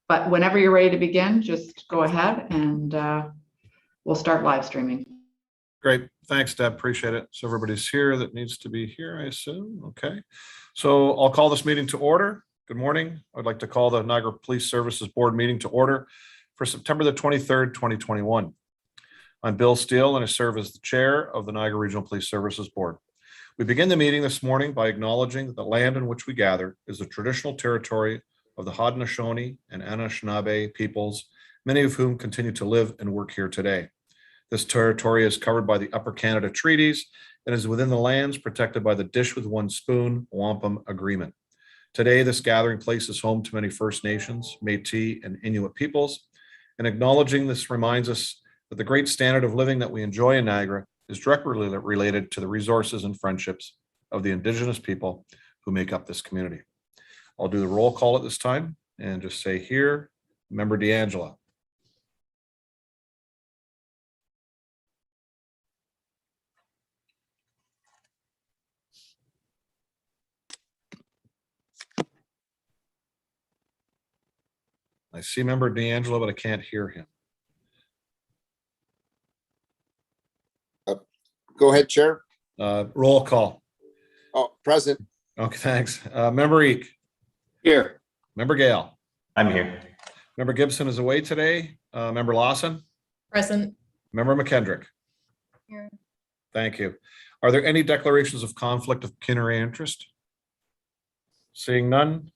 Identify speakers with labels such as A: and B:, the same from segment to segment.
A: But whenever you're ready to begin, just go ahead and we'll start live streaming.
B: Great. Thanks, Deb. Appreciate it. So everybody's here that needs to be here, I assume. Okay. So I'll call this meeting to order. Good morning. I'd like to call the Niagara Police Services Board meeting to order for September the 23rd, 2021. I'm Bill Steele and I serve as the chair of the Niagara Regional Police Services Board. We begin the meeting this morning by acknowledging that the land in which we gather is the traditional territory of the Haudenosaunee and Anishinaabe peoples, many of whom continue to live and work here today. This territory is covered by the Upper Canada Treaties and is within the lands protected by the Dish with One Spoon Wampum Agreement. Today, this gathering place is home to many First Nations, Métis, and Inuit peoples. And acknowledging this reminds us that the great standard of living that we enjoy in Niagara is directly related to the resources and friendships of the Indigenous people who make up this community. I'll do the roll call at this time and just say here, Member D'Angela. I see Member D'Angelo, but I can't hear him.
C: Go ahead, Chair.
B: Roll call.
C: Oh, present.
B: Okay, thanks. Member Eek.
C: Here.
B: Member Gale.
D: I'm here.
B: Member Gibson is away today. Member Lawson.
E: Present.
B: Member McKendrick.
E: Here.
B: Thank you. Are there any declarations of conflict of pecuniary interest? Seeing none.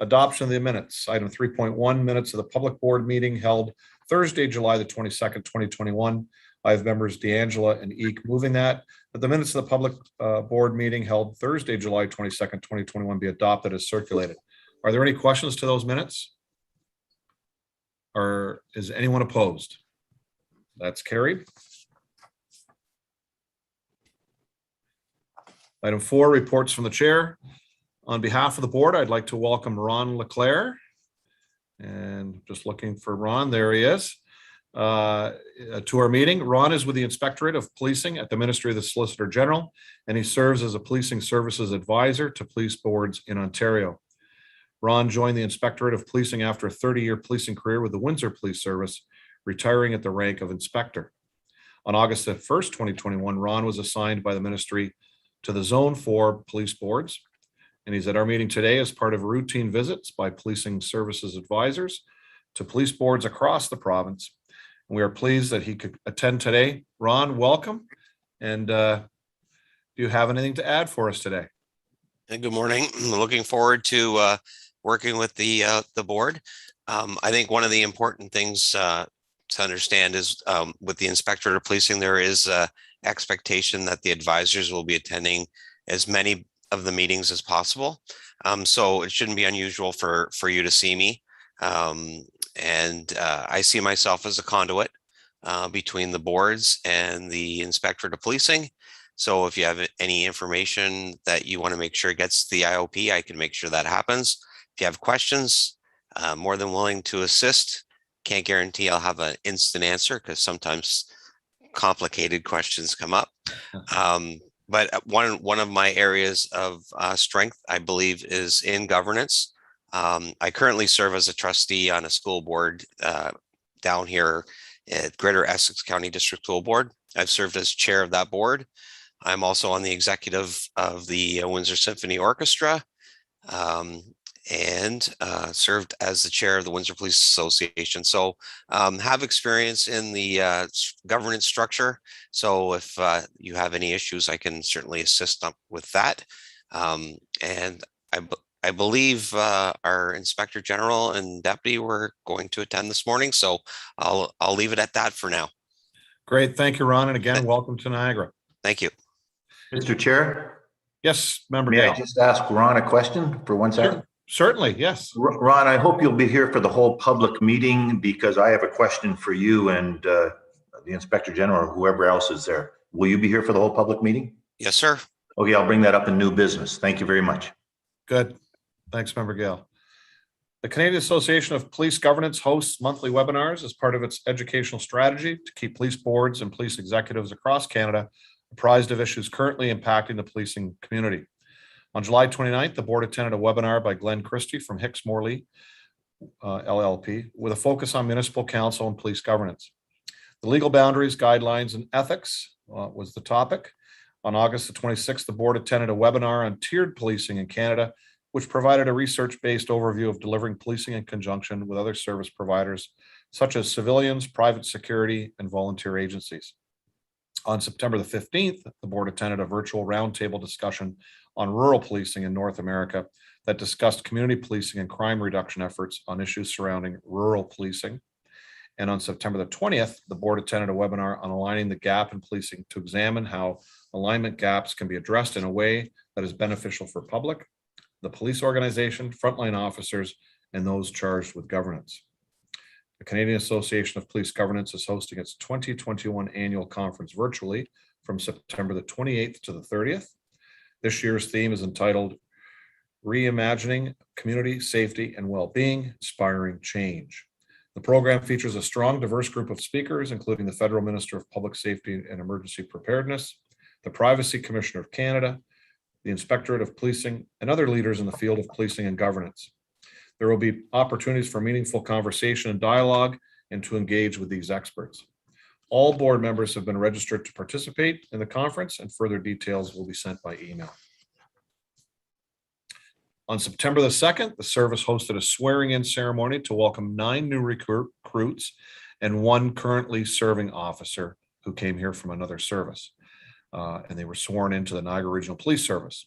B: Adoption of the minutes. Item 3.1, minutes of the public board meeting held Thursday, July the 22nd, 2021. I have members D'Angela and Eek moving that the minutes of the public board meeting held Thursday, July 22nd, 2021 be adopted as circulated. Are there any questions to those minutes? Or is anyone opposed? That's carried. Item 4, reports from the chair. On behalf of the board, I'd like to welcome Ron Leclerc. And just looking for Ron, there he is. To our meeting. Ron is with the Inspectorate of Policing at the Ministry of the Solicitor General, and he serves as a policing services advisor to police boards in Ontario. Ron joined the Inspectorate of Policing after a 30-year policing career with the Windsor Police Service, retiring at the rank of inspector. On August 1st, 2021, Ron was assigned by the ministry to the Zone 4 police boards, and he's at our meeting today as part of routine visits by policing services advisors to police boards across the province. And we are pleased that he could attend today. Ron, welcome. And do you have anything to add for us today?
F: Good morning. I'm looking forward to working with the board. I think one of the important things to understand is with the Inspectorate of Policing, there is expectation that the advisors will be attending as many of the meetings as possible. So it shouldn't be unusual for you to see me. I see myself as a conduit between the boards and the Inspectorate of Policing. So if you have any information that you want to make sure gets to the IOP, I can make sure that happens. If you have questions, more than willing to assist. Can't guarantee I'll have an instant answer because sometimes complicated questions come up. But one of my areas of strength, I believe, is in governance. I currently serve as a trustee on a school board down here at Greater Essex County District School Board. I've served as chair of that board. I'm also on the executive of the Windsor Symphony Orchestra and served as the chair of the Windsor Police Association. So have experience in the governance structure. So if you have any issues, I can certainly assist with that. And I believe our Inspector General and Deputy were going to attend this morning. So I'll leave it at that for now.
B: Great. Thank you, Ron. And again, welcome to Niagara.
F: Thank you.
D: Mr. Chair?
B: Yes, Member
D: May
B: Gale.
D: I just ask Ron a question for 1 second?
B: Certainly, yes.
D: Ron, I hope you'll be here for the whole public meeting because I have a question for you and the Inspector General or whoever else is there. Will you be here for the whole public meeting?
F: Yes, sir.
D: Okay, I'll bring that up in new business. Thank you very much.
B: Good. Thanks, Member Gale. The Canadian Association of Police Governance hosts monthly webinars as part of its educational strategy to keep police boards and police executives across Canada apprised of issues currently impacting the policing community. On July 29th, the board attended a webinar by Glenn Christie from Hicks Morley LLP, with a focus on municipal council and police governance. The legal boundaries, guidelines, and ethics was the topic. On August the 26th, the board attended a webinar on tiered policing in Canada, which provided a research-based overview of delivering policing in conjunction with other service providers, such as civilians, private security, and volunteer agencies. On September the 15th, the board attended a virtual roundtable discussion on rural policing in North America that discussed community policing and crime reduction efforts on issues surrounding rural policing. And on September the 20th, the board attended a webinar on aligning the gap in policing to examine how alignment gaps can be addressed in a way that is beneficial for public, the police organization, frontline officers, and those charged with governance. The Canadian Association of Police Governance is hosting its 2021 annual conference virtually from September the 28th to the 30th. This year's theme is entitled Reimagining Community Safety and Wellbeing, Inspiring Change. The program features a strong, diverse group of speakers, including the Federal Minister of Public Safety and Emergency Preparedness, the Privacy Commissioner of Canada, the Inspectorate of Policing, and other leaders in the field of policing and governance. There will be opportunities for meaningful conversation and dialogue and to engage with these experts. All board members have been registered to participate in the conference, and further details will be sent by email. On September the 2nd, the service hosted a swearing-in ceremony to welcome 9 new recruits and 1 currently serving officer who came here from another service. And they were sworn into the Niagara Regional Police Service.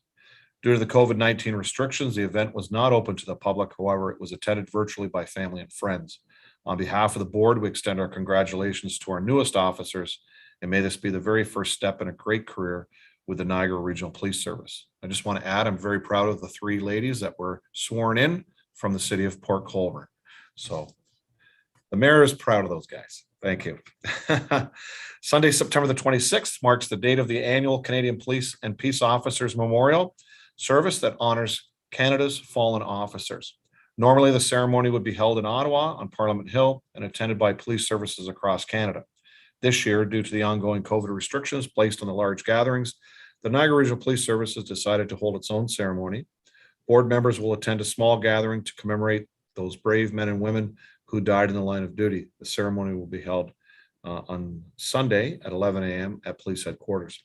B: Due to the COVID-19 restrictions, the event was not open to the public. However, it was attended virtually by family and friends. On behalf of the board, we extend our congratulations to our newest officers, and may this be the very first step in a great career with the Niagara Regional Police Service. I just want to add, I'm very proud of the 3 ladies that were sworn in from the city of Port Colborne. So the mayor is proud of those guys. Thank you. Sunday, September the 26th marks the date of the annual Canadian Police and Peace Officers Memorial service that honors Canada's fallen officers. Normally, the ceremony would be held in Ottawa on Parliament Hill and attended by police services across Canada. This year, due to the ongoing COVID restrictions placed on the large gatherings, the Niagara Regional Police Service has decided to hold its own ceremony. Board members will attend a small gathering to commemorate those brave men and women who died in the line of duty. The ceremony will be held on Sunday at 11 a.m. at police headquarters.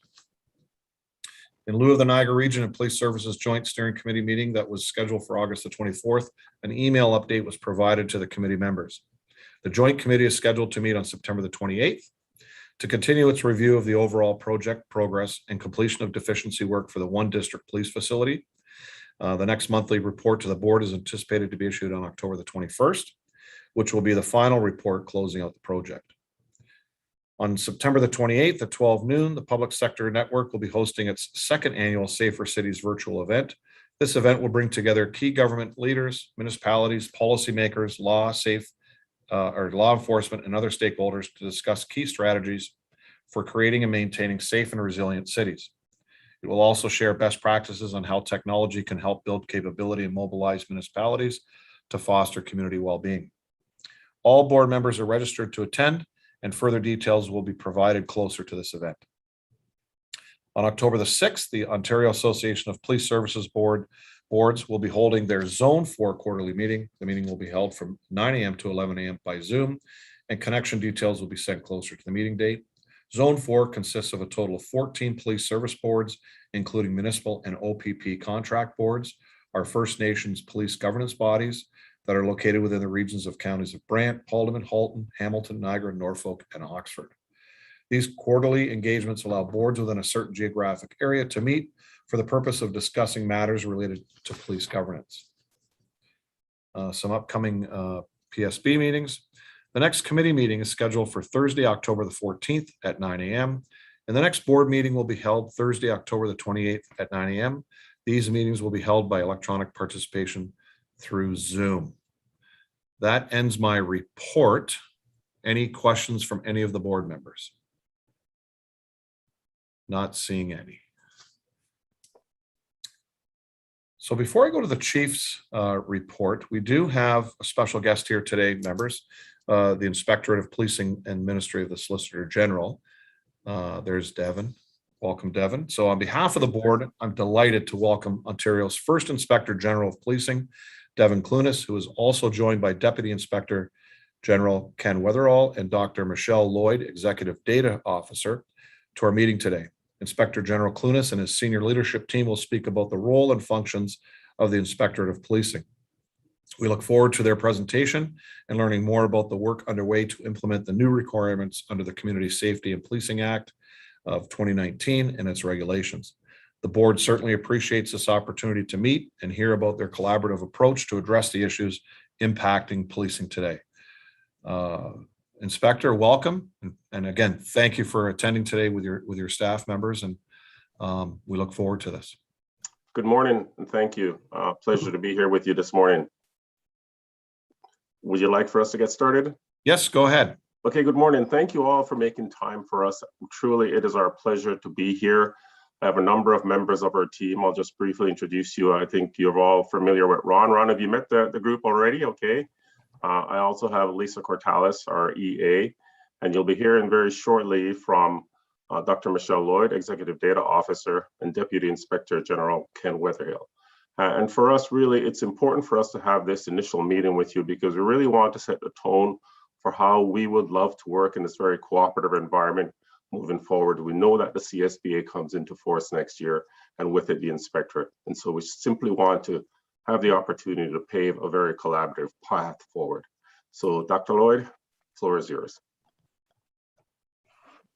B: In lieu of the Niagara Region and Police Services Joint Steering Committee meeting that was scheduled for August the 24th, an email update was provided to the committee members. The Joint Committee is scheduled to meet on September the 28th to continue its review of the overall project progress and completion of deficiency work for the 1 district police facility. The next monthly report to the board is anticipated to be issued on October the 21st, which will be the final report closing out the project. On September the 28th at 12 noon, the Public Sector Network will be hosting its 2nd annual Safer Cities virtual event. This event will bring together key government leaders, municipalities, policymakers, law enforcement, and other stakeholders to discuss key strategies for creating and maintaining safe and resilient cities. It will also share best practices on how technology can help build capability and mobilize municipalities to foster community well-being. All board members are registered to attend, and further details will be provided closer to this event. On October the 6th, the Ontario Association of Police Services boards will be holding their Zone 4 quarterly meeting. The meeting will be held from 9 a.m. to 11 a.m. by Zoom, and connection details will be sent closer to the meeting date. Zone 4 consists of a total of 14 police service boards, including municipal and OPP contract boards, our First Nations police governance bodies that are located within the regions of counties of Brant, Haldimand, Halton, Hamilton, Niagara, Norfolk, and Oxford. These quarterly engagements allow boards within a certain geographic area to meet for the purpose of discussing matters related to police governance. Some upcoming PSB meetings. The next committee meeting is scheduled for Thursday, October the 14th at 9 a.m. And the next board meeting will be held Thursday, October the 28th at 9 a.m. These meetings will be held by electronic participation through Zoom. That ends my report. Any questions from any of the board members? Not seeing any. So before I go to the chief's report, we do have a special guest here today, members, the Inspectorate of Policing and Ministry of the Solicitor General. There's Devin. Welcome, Devin. So on behalf of the board, I'm delighted to welcome Ontario's first Inspector General of Policing, Devin Clunas, who is also joined by Deputy Inspector General Ken Weatherall and Dr. Michelle Lloyd, Executive Data Officer, to our meeting today. Inspector General Clunas and his senior leadership team will speak about the role and functions of the Inspectorate of Policing. We look forward to their presentation and learning more about the work underway to implement the new requirements under the Community Safety and Policing Act of 2019 and its regulations. The board certainly appreciates this opportunity to meet and hear about their collaborative approach to address the issues impacting policing today. Inspector, welcome. And again, thank you for attending today with your staff members, and we look forward to this.
G: Good morning, and thank you. Pleasure to be here with you this morning. Would you like for us to get started?
B: Yes, go ahead.
G: Okay, good morning. Thank you all for making time for us. Truly, it is our pleasure to be here. I have a number of members of our team. I'll just briefly introduce you. I think you're all familiar with Ron. Ron, have you met the group already? Okay. I also have Lisa Cortales, our EA, and you'll be hearing very shortly from Dr. Michelle Lloyd, Executive Data Officer, and Deputy Inspector General Ken Weatherall. And for us, really, it's important for us to have this initial meeting with you because we really want to set the tone for how we would love to work in this very cooperative environment moving forward. We know that the CSBA comes into force next year, and with it, the Inspectorate. And so we simply want to have the opportunity to pave a very collaborative path forward. So Dr. Lloyd, the floor is yours.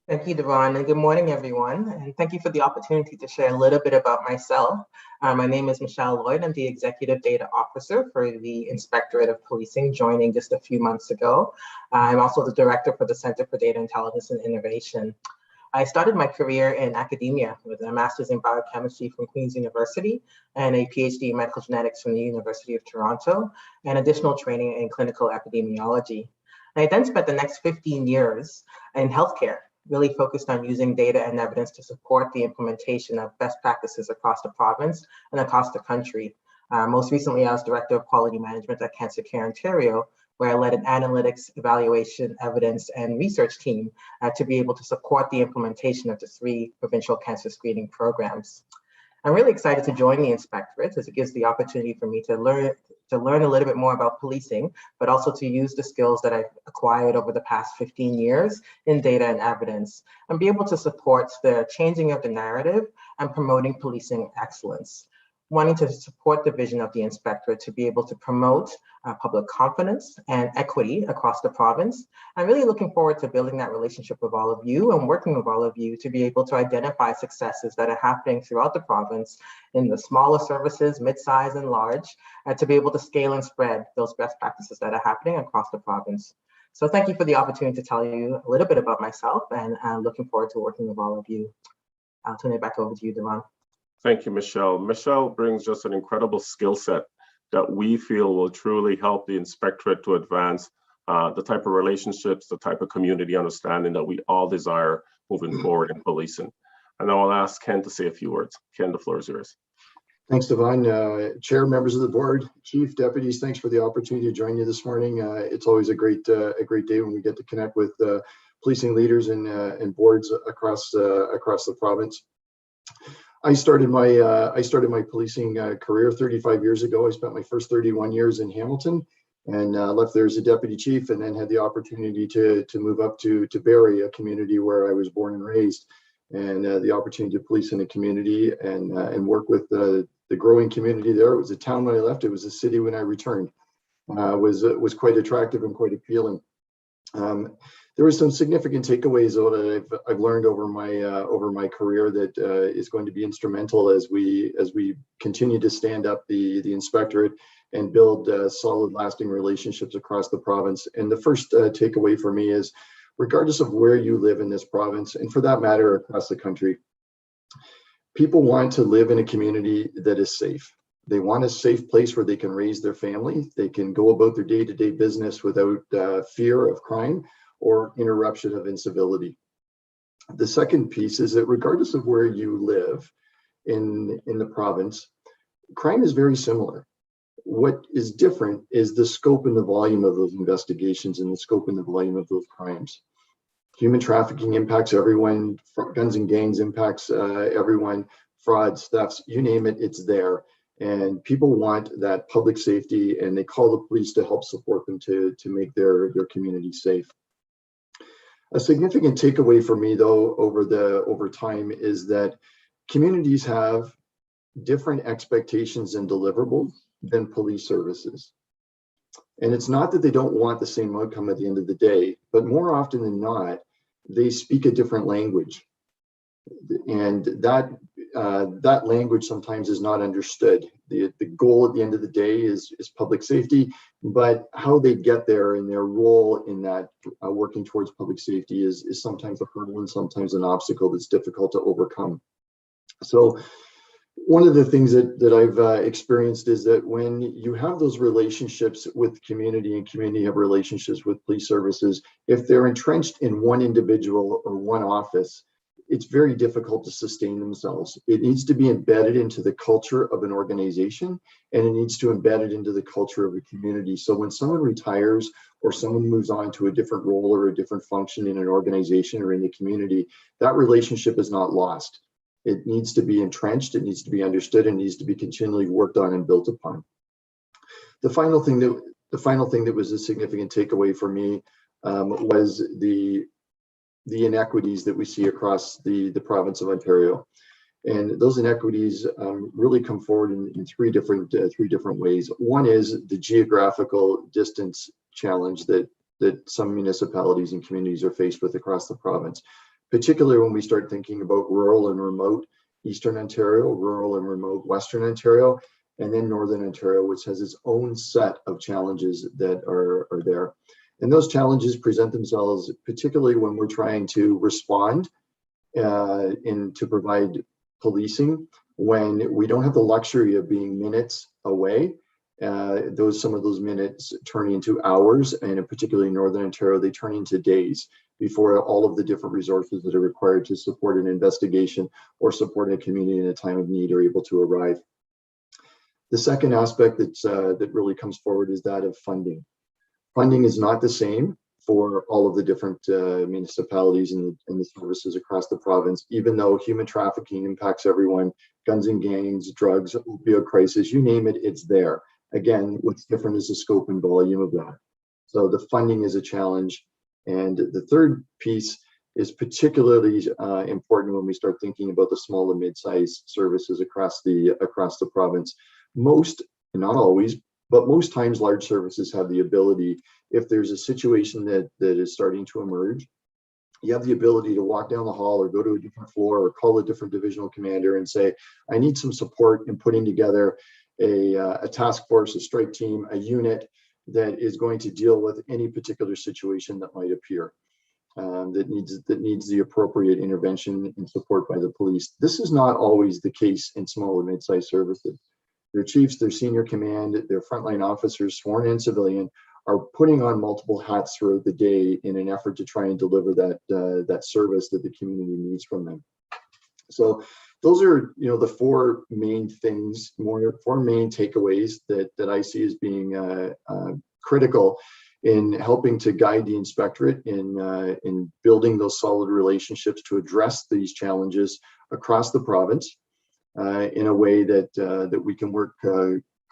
H: Thank you, Devon, and good morning, everyone. And thank you for the opportunity to share a little bit about myself. My name is Michelle Lloyd. I'm the Executive Data Officer for the Inspectorate of Policing, joining just a few months ago. I'm also the Director for the Center for Data Intelligence and Innovation. I started my career in academia with a master's in biochemistry from Queen's University and a PhD in medical genetics from the University of Toronto, and additional training in clinical epidemiology. I then spent the next 15 years in healthcare, really focused on using data and evidence to support the implementation of best practices across the province and across the country. Most recently, I was Director of Quality Management at Cancer Care Ontario, where I led an analytics, evaluation, evidence, and research team to be able to support the implementation of the 3 provincial cancer screening programs. I'm really excited to join the Inspectorate as it gives the opportunity for me to learn a little bit more about policing, but also to use the skills that I've acquired over the past 15 years in data and evidence, and be able to support the changing of the narrative and promoting policing excellence. Wanting to support the vision of the Inspectorate to be able to promote public confidence and equity across the province. I'm really looking forward to building that relationship with all of you and working with all of you to be able to identify successes that are happening throughout the province in the smaller services, mid-size and large, to be able to scale and spread those best practices that are happening across the province. So thank you for the opportunity to tell you a little bit about myself, and looking forward to working with all of you. I'll turn it back over to you, Devon.
G: Thank you, Michelle. Michelle brings just an incredible skill set that we feel will truly help the Inspectorate to advance the type of relationships, the type of community understanding that we all desire moving forward in policing. And now I'll ask Ken to say a few words. Ken, the floor is yours.
I: Thanks, Devon. Chair, members of the board, chief, deputies, thanks for the opportunity to join you this morning. It's always a great day when we get to connect with policing leaders and boards across the province. I started my policing career 35 years ago. I spent my first 31 years in Hamilton and left there as a deputy chief, and then had the opportunity to move up to Barrie, a community where I was born and raised, and the opportunity to police in a community and work with the growing community there. It was a town when I left. It was a city when I returned. Was quite attractive and quite appealing. There were some significant takeaways though that I've learned over my career that is going to be instrumental as we continue to stand up the Inspectorate and build solid, lasting relationships across the province. And the first takeaway for me is, regardless of where you live in this province, and for that matter across the country, people want to live in a community that is safe. They want a safe place where they can raise their family. They can go about their day-to-day business without fear of crime or interruption of incivility. The second piece is that regardless of where you live in the province, crime is very similar. What is different is the scope and the volume of those investigations and the scope and the volume of those crimes. Human trafficking impacts everyone, guns and gangs impacts everyone, frauds, thefts, you name it, it's there. And people want that public safety, and they call the police to help support them to make their community safe. A significant takeaway for me, though, over time is that communities have different expectations and deliverables than police services. And it's not that they don't want the same outcome at the end of the day, but more often than not, they speak a different language. And that language sometimes is not understood. The goal at the end of the day is public safety, but how they get there and their role in that working towards public safety is sometimes a hurdle and sometimes an obstacle that's difficult to overcome. So one of the things that I've experienced is that when you have those relationships with community and community have relationships with police services, if they're entrenched in one individual or one office, it's very difficult to sustain themselves. It needs to be embedded into the culture of an organization, and it needs to embed it into the culture of a community. So when someone retires or someone moves on to a different role or a different function in an organization or in the community, that relationship is not lost. It needs to be entrenched, it needs to be understood, and needs to be continually worked on and built upon. The final thing that was a significant takeaway for me was the inequities that we see across the province of Ontario. And those inequities really come forward in three different ways. One is the geographical distance challenge that some municipalities and communities are faced with across the province, particularly when we start thinking about rural and remote Eastern Ontario, rural and remote Western Ontario, and then Northern Ontario, which has its own set of challenges that are there. And those challenges present themselves particularly when we're trying to respond and to provide policing when we don't have the luxury of being minutes away. Some of those minutes turn into hours, and particularly in Northern Ontario, they turn into days before all of the different resources that are required to support an investigation or support a community in a time of need are able to arrive. The second aspect that really comes forward is that of funding. Funding is not the same for all of the different municipalities and the services across the province, even though human trafficking impacts everyone, guns and gangs, drugs, opioid crisis, you name it, it's there. Again, what's different is the scope and volume of that. So the funding is a challenge. And the third piece is particularly important when we start thinking about the small and mid-sized services across the province. Most, not always, but most times large services have the ability, if there's a situation that is starting to emerge, you have the ability to walk down the hall or go to a different floor or call a different divisional commander and say, I need some support in putting together a task force, a strike team, a unit that is going to deal with any particular situation that might appear that needs the appropriate intervention and support by the police. This is not always the case in small and mid-sized services. Their chiefs, their senior command, their frontline officers, sworn and civilian, are putting on multiple hats throughout the day in an effort to try and deliver that service that the community needs from them. So those are, the four main things, four main takeaways that I see as being critical in helping to guide the inspectorate in building those solid relationships to address these challenges across the province in a way that we can work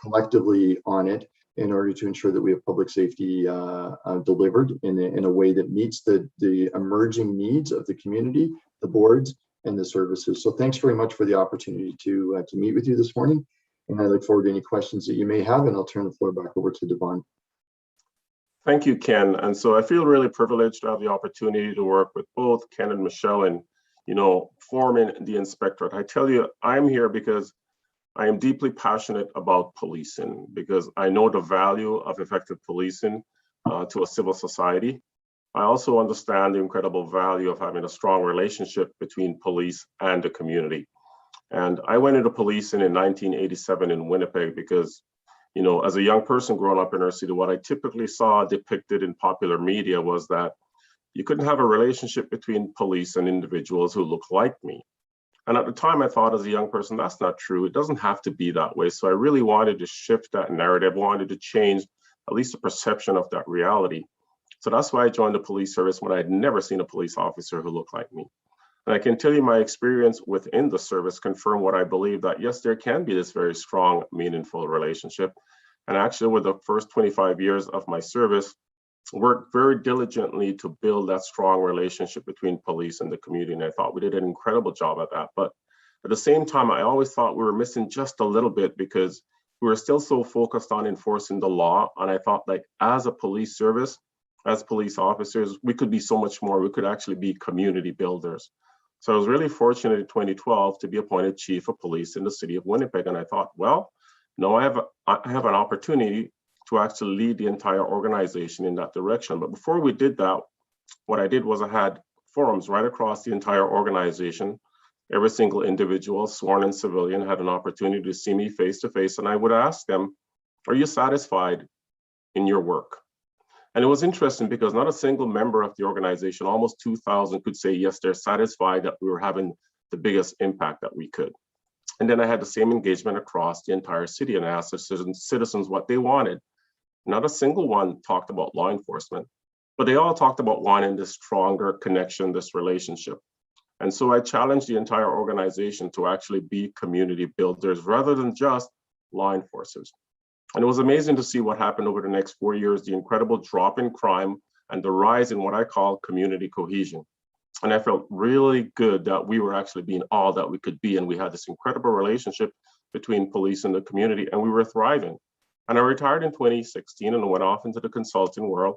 I: collectively on it in order to ensure that we have public safety delivered in a way that meets the emerging needs of the community, the boards, and the services. So thanks very much for the opportunity to meet with you this morning. And I look forward to any questions that you may have, and I'll turn the floor back over to Devon.
G: Thank you, Ken. And so I feel really privileged to have the opportunity to work with both Ken and Michelle in, forming the inspectorate. I tell you, I'm here because I am deeply passionate about policing, because I know the value of effective policing to a civil society. I also understand the incredible value of having a strong relationship between police and the community. And I went into policing in 1987 in Winnipeg because, as a young person growing up in our city, what I typically saw depicted in popular media was that you couldn't have a relationship between police and individuals who look like me. And at the time, I thought as a young person, that's not true. It doesn't have to be that way. So I really wanted to shift that narrative, wanted to change at least the perception of that reality. So that's why I joined the police service when I had never seen a police officer who looked like me. And I can tell you my experience within the service confirmed what I believe, that yes, there can be this very strong, meaningful relationship. And actually, with the first 25 years of my service, worked very diligently to build that strong relationship between police and the community. And I thought we did an incredible job at that. But at the same time, I always thought we were missing just a little bit, because we were still so focused on enforcing the law. And I thought, like, as a police service, as police officers, we could be so much more. We could actually be community builders. So I was really fortunate in 2012 to be appointed chief of police in the city of Winnipeg. And I thought, well, no, I have an opportunity to actually lead the entire organization in that direction. But before we did that, what I did was I had forums right across the entire organization. Every single individual, sworn and civilian, had an opportunity to see me face to face. And I would ask them, are you satisfied in your work? And it was interesting because not a single member of the organization, almost 2,000, could say, yes, they're satisfied that we were having the biggest impact that we could. And then I had the same engagement across the entire city, and I asked the citizens what they wanted. Not a single one talked about law enforcement, but they all talked about wanting this stronger connection, this relationship. And so I challenged the entire organization to actually be community builders rather than just law enforcers. And it was amazing to see what happened over the next 4 years, the incredible drop in crime and the rise in what I call community cohesion. And I felt really good that we were actually being all that we could be. And we had this incredible relationship between police and the community, and we were thriving. And I retired in 2016 and went off into the consulting world.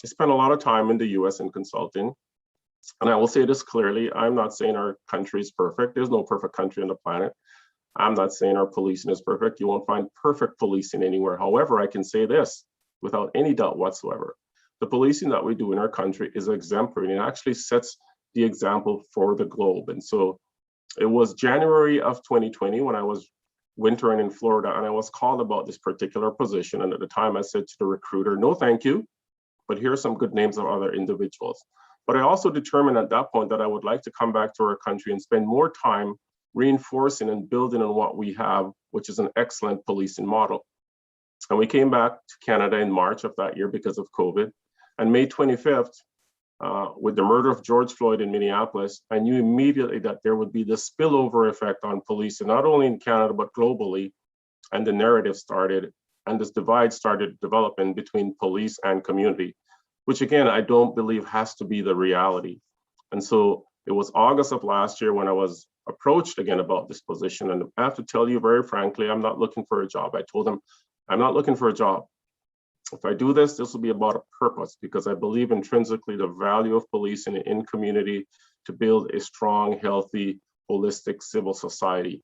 G: I spent a lot of time in the US in consulting. And I will say this clearly, I'm not saying our country is perfect. There's no perfect country on the planet. I'm not saying our policing is perfect. You won't find perfect policing anywhere. However, I can say this without any doubt whatsoever. The policing that we do in our country is exemplary, and it actually sets the example for the globe. And so it was January of 2020 when I was wintering in Florida, and I was called about this particular position. And at the time I said to the recruiter, no, thank you, but here are some good names of other individuals. But I also determined at that point that I would like to come back to our country and spend more time reinforcing and building on what we have, which is an excellent policing model. And we came back to Canada in March of that year because of COVID. And May 25th, with the murder of George Floyd in Minneapolis, I knew immediately that there would be this spillover effect on policing, not only in Canada, but globally. And the narrative started, and this divide started developing between police and community, which again, I don't believe has to be the reality. And so it was August of last year when I was approached again about this position. And I have to tell you very frankly, I'm not looking for a job. I told them, I'm not looking for a job. If I do this, this will be about a purpose, because I believe intrinsically the value of policing in community to build a strong, healthy, holistic civil society.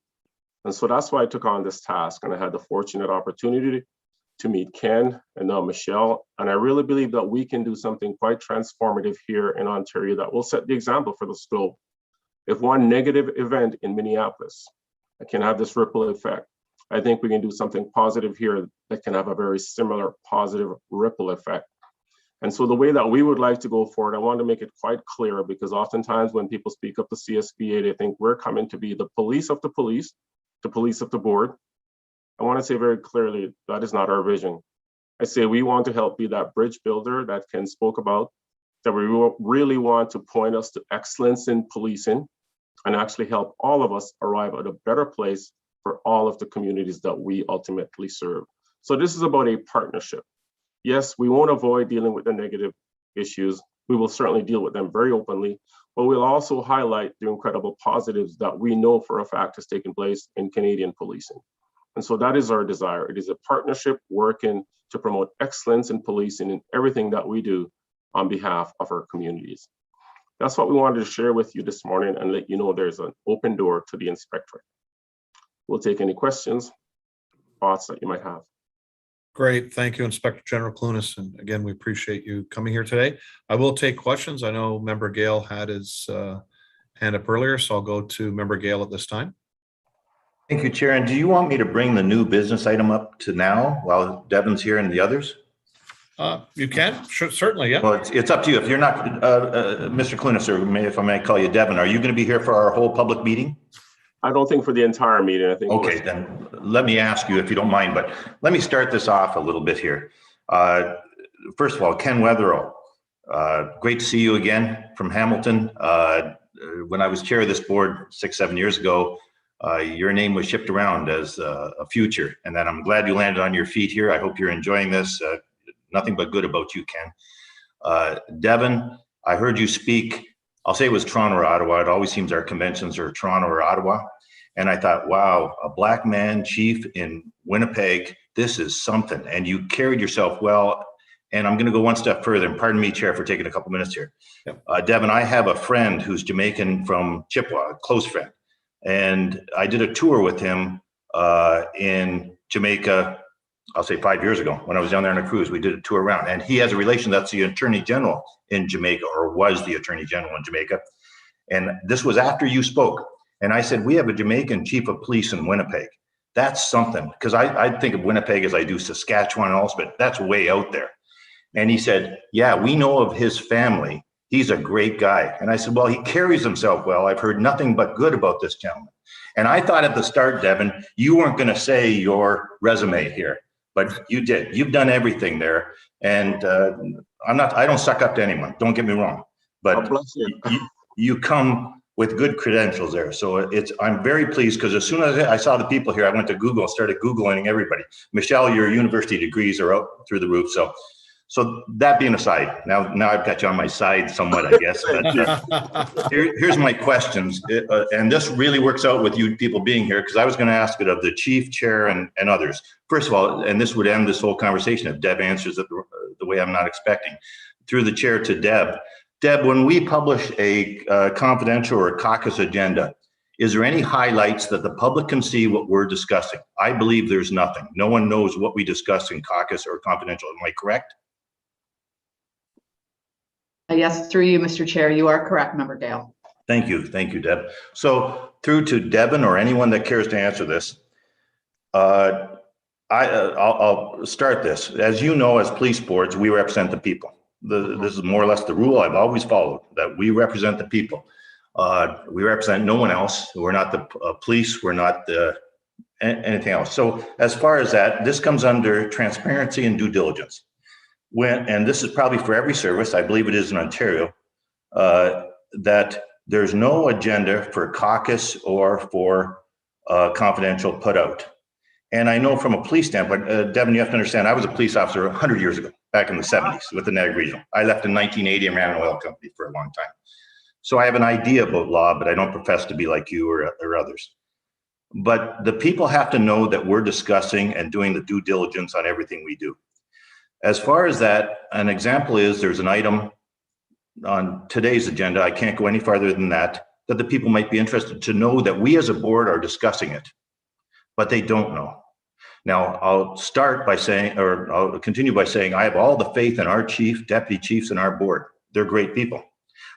G: And so that's why I took on this task. And I had the fortunate opportunity to meet Ken and now Michelle. And I really believe that we can do something quite transformative here in Ontario that will set the example for the globe. If one negative event in Minneapolis can have this ripple effect, I think we can do something positive here that can have a very similar positive ripple effect. And so the way that we would like to go forward, I want to make it quite clear, because oftentimes when people speak of the CSBA, they think we're coming to be the police of the police of the board. I want to say very clearly, that is not our vision. I say we want to help be that bridge builder that Ken spoke about, that we really want to point us to excellence in policing and actually help all of us arrive at a better place for all of the communities that we ultimately serve. So this is about a partnership. Yes, we won't avoid dealing with the negative issues. We will certainly deal with them very openly, but we'll also highlight the incredible positives that we know for a fact has taken place in Canadian policing. And so that is our desire. It is a partnership working to promote excellence in policing in everything that we do on behalf of our communities. That's what we wanted to share with you this morning and let you know there's an open door to the inspectorate. We'll take any questions, thoughts that you might have.
B: Great. Thank you, Inspector General Clunas. And again, we appreciate you coming here today. I will take questions. I know Member Gale had his hand up earlier, so I'll go to Member Gale at this time.
D: Thank you, Chair. And do you want me to bring the new business item up to now while Devin's here and the others?
B: You can, sure, certainly, yeah.
D: Well, it's up to you. If you're not, Mr. Clunas, or if I may call you Devin, are you going to be here for our whole public meeting?
G: I don't think for the entire meeting. I think.
D: Okay, then let me ask you if you don't mind, but let me start this off a little bit here. First of all, Ken Weatherill, great to see you again from Hamilton. when I was chair of this board 6-7 years ago, your name was shipped around as a future, and then I'm glad you landed on your feet here. I hope you're enjoying this. Nothing but good about you, Ken. Devin, I heard you speak. I'll say it was Toronto or Ottawa. It always seems our conventions are Toronto or Ottawa. And I thought, wow, a black man chief in Winnipeg, this is something. And you carried yourself well. And I'm going to go one step further. And pardon me, Chair, for taking a couple minutes here.
B: Yep.
D: Devin, I have a friend who's Jamaican from Chippewa, a close friend. And I did a tour with him in Jamaica, I'll say 5 years ago, when I was down there on a cruise. We did a tour around. And he has a relation that's the Attorney General in Jamaica, or was the Attorney General in Jamaica. And this was after you spoke. And I said, we have a Jamaican chief of police in Winnipeg. That's something, because I think of Winnipeg as I do Saskatchewan and also, but that's way out there. And he said, yeah, we know of his family. He's a great guy. And I said, well, he carries himself well. I've heard nothing but good about this gentleman. And I thought at the start, Devin, you weren't going to say your resume here, but you did. You've done everything there. And I don't suck up to anyone. Don't get me wrong. But
G: bless you.
D: you come with good credentials there. So I'm very pleased, because as soon as I saw the people here, I went to Google and started Googling everybody. Michelle, your university degrees are out through the roof. So that being aside, now I've got you on my side somewhat, I guess. But here's my questions. And this really works out with you people being here, because I was going to ask it of the chief, chair, and others. First of all, and this would end this whole conversation if Deb answers it the way I'm not expecting. Through the chair to Deb. Deb, when we publish a confidential or a caucus agenda, is there any highlights that the public can see what we're discussing? I believe there's nothing. No one knows what we discuss in caucus or confidential. Am I correct?
A: Yes, through you, Mr. Chair, you are correct, Member Gale.
D: Thank you, Deb. So through to Devin or anyone that cares to answer this, I'll start this. As you know, as police boards, we represent the people. This is more or less the rule I've always followed, that we represent the people. We represent no one else. We're not the police. We're not anything else. So as far as that, this comes under transparency and due diligence. And this is probably for every service, I believe it is in Ontario, that there's no agenda for caucus or for confidential put out. And I know from a police standpoint, Devin, you have to understand, I was a police officer 100 years ago, back in the 70s with the Niagara Regional. I left in 1980 and ran an oil company for a long time. So I have an idea about law, but I don't profess to be like you or others. But the people have to know that we're discussing and doing the due diligence on everything we do. As far as that, an example is there's an item on today's agenda, I can't go any farther than that the people might be interested to know that we as a board are discussing it, but they don't know. Now, I'll start by saying, or I'll continue by saying, I have all the faith in our chief, deputy chiefs, and our board. They're great people.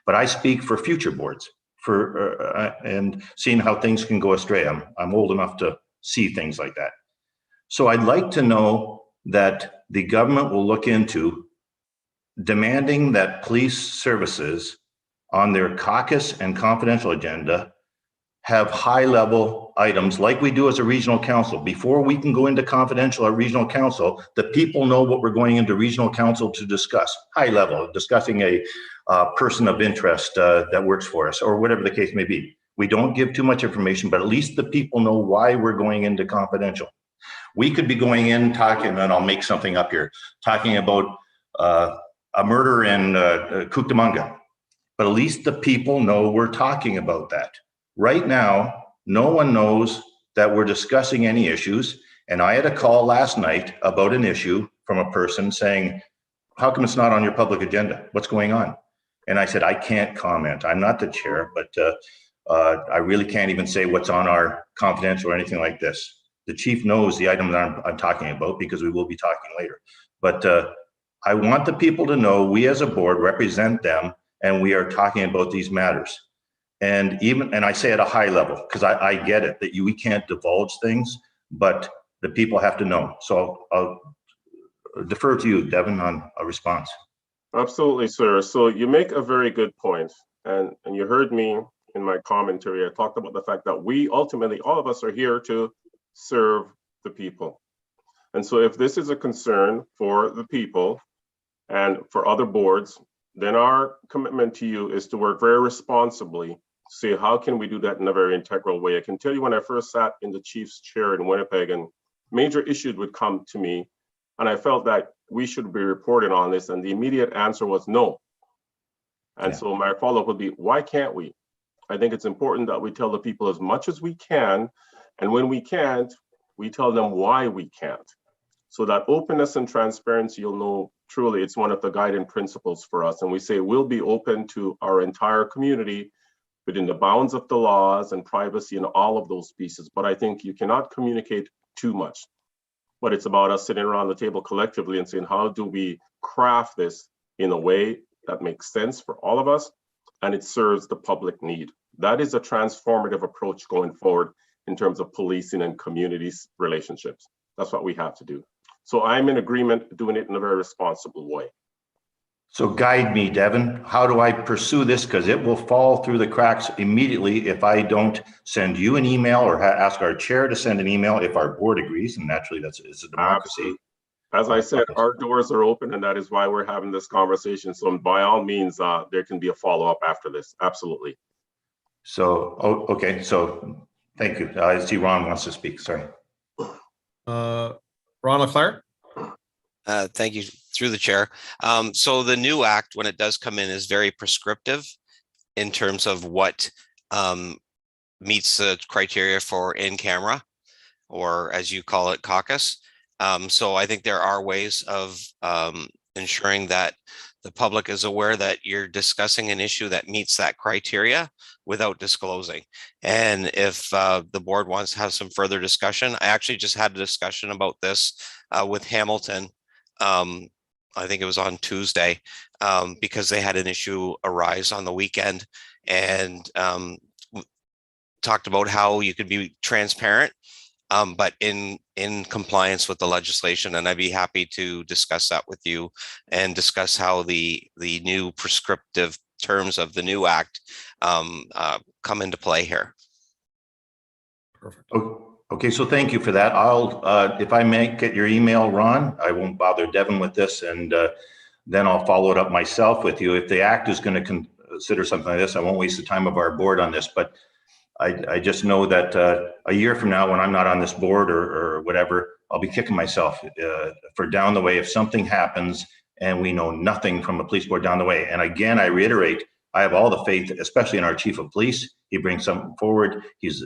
D: But I speak for future boards and seeing how things can go astray. I'm old enough to see things like that. So I'd like to know that the government will look into demanding that police services on their caucus and confidential agenda have high-level items like we do as a regional council. Before we can go into confidential or regional council, the people know what we're going into regional council to discuss. High level, discussing a person of interest that works for us, or whatever the case may be. We don't give too much information, but at least the people know why we're going into confidential. We could be going in talking, and I'll make something up here, talking about a murder in Cucamonga, but at least the people know we're talking about that. Right now, no one knows that we're discussing any issues. And I had a call last night about an issue from a person saying, how come it's not on your public agenda? What's going on? And I said, I can't comment. I'm not the chair, but I really can't even say what's on our confidential or anything like this. The chief knows the item that I'm talking about because we will be talking later. But I want the people to know we as a board represent them and we are talking about these matters. And I say at a high level, because I get it that we can't divulge things, but the people have to know. So I'll defer to you, Devin, on a response.
G: Absolutely, sir. So you make a very good point. And you heard me in my commentary. I talked about the fact that we ultimately, all of us are here to serve the people. And so if this is a concern for the people and for other boards, then our commitment to you is to work very responsibly, see how can we do that in a very integral way. I can tell you when I first sat in the chief's chair in Winnipeg and major issues would come to me, and I felt that we should be reporting on this, and the immediate answer was no. And so my follow-up would be, why can't we? I think it's important that we tell the people as much as we can, and when we can't, we tell them why we can't. So that openness and transparency, you'll know truly it's one of the guiding principles for us. And we say we'll be open to our entire community within the bounds of the laws and privacy and all of those pieces. But I think you cannot communicate too much. But it's about us sitting around the table collectively and saying, how do we craft this in a way that makes sense for all of us and it serves the public need? That is a transformative approach going forward in terms of policing and communities relationships. That's what we have to do. So I'm in agreement doing it in a very responsible way.
D: So guide me, Devin. How do I pursue this? Because it will fall through the cracks immediately if I don't send you an email or ask our chair to send an email if our board agrees. And naturally, it's a democracy.
G: Absolutely. As I said, our doors are open, and that is why we're having this conversation. So by all means, there can be a follow-up after this. Absolutely.
D: So, okay. So thank you. I see Ron wants to speak. Sorry.
B: Ron Leclerc?
F: Thank you, through the chair. So the new act, when it does come in, is very prescriptive in terms of what meets the criteria for in camera, or as you call it, caucus. So I think there are ways of ensuring that the public is aware that you're discussing an issue that meets that criteria without disclosing. And if the board wants to have some further discussion, I actually just had a discussion about this with Hamilton. I think it was on Tuesday, because they had an issue arise on the weekend, and talked about how you could be transparent, but in compliance with the legislation. And I'd be happy to discuss that with you and discuss how the new prescriptive terms of the new act come into play here.
B: Perfect.
D: Okay, so thank you for that. I'll, if I may get your email, Ron, I won't bother Devin with this, and then I'll follow it up myself with you. If the act is going to consider something like this, I won't waste the time of our board on this, but I just know that a year from now, when I'm not on this board or whatever, I'll be kicking myself for down the way if something happens and we know nothing from the police board down the way. And again, I reiterate, I have all the faith, especially in our chief of police. He brings something forward. His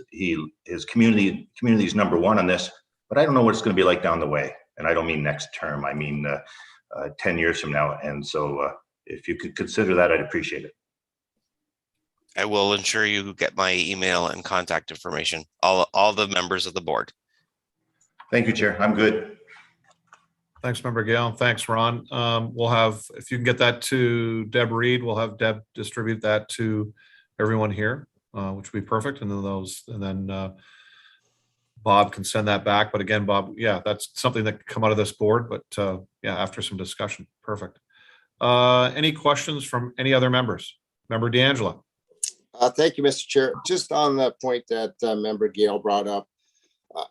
D: community is number one on this, but I don't know what it's going to be like down the way. And I don't mean next term. I mean 10 years from now. And so if you could consider that, I'd appreciate it.
F: I will ensure you get my email and contact information, all the members of the board.
D: Thank you, Chair. I'm good.
B: Thanks, Member Gale. Thanks, Ron. We'll have, if you can get that to Deb Reed, we'll have Deb distribute that to everyone here, which would be perfect. And then Bob can send that back. But again, Bob, yeah, that's something that could come out of this board. But yeah, after some discussion, perfect. Any questions from any other members? Member D'Angelo.
C: Thank you, Mr. Chair. Just on the point that Member Gale brought up,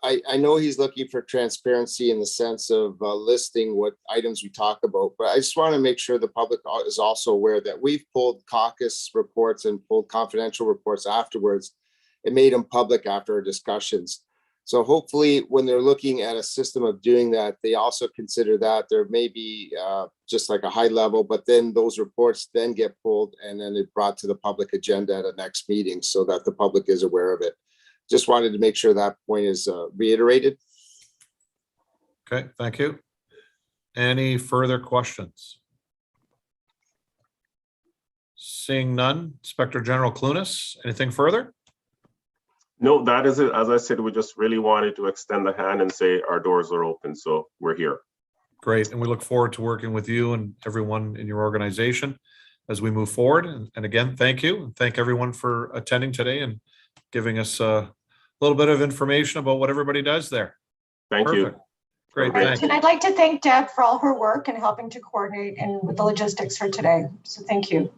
C: I know he's looking for transparency in the sense of listing what items we talk about, but I just want to make sure the public is also aware that we've pulled caucus reports and pulled confidential reports afterwards and made them public after our discussions. So hopefully when they're looking at a system of doing that, they also consider that there may be just like a high level, but then those reports then get pulled and then it's brought to the public agenda at a next meeting so that the public is aware of it. Just wanted to make sure that point is reiterated.
B: Okay, thank you. Any further questions? Seeing none, Inspector General Clunas, anything further?
G: No, that is it. As I said, we just really wanted to extend the hand and say our doors are open. So we're here.
B: Great. And we look forward to working with you and everyone in your organization as we move forward. And again, thank you. And thank everyone for attending today and giving us a little bit of information about what everybody does there.
G: Thank you.
B: Great. Thanks.
E: And I'd like to thank Deb for all her work and helping to coordinate and with the logistics for today. So thank you.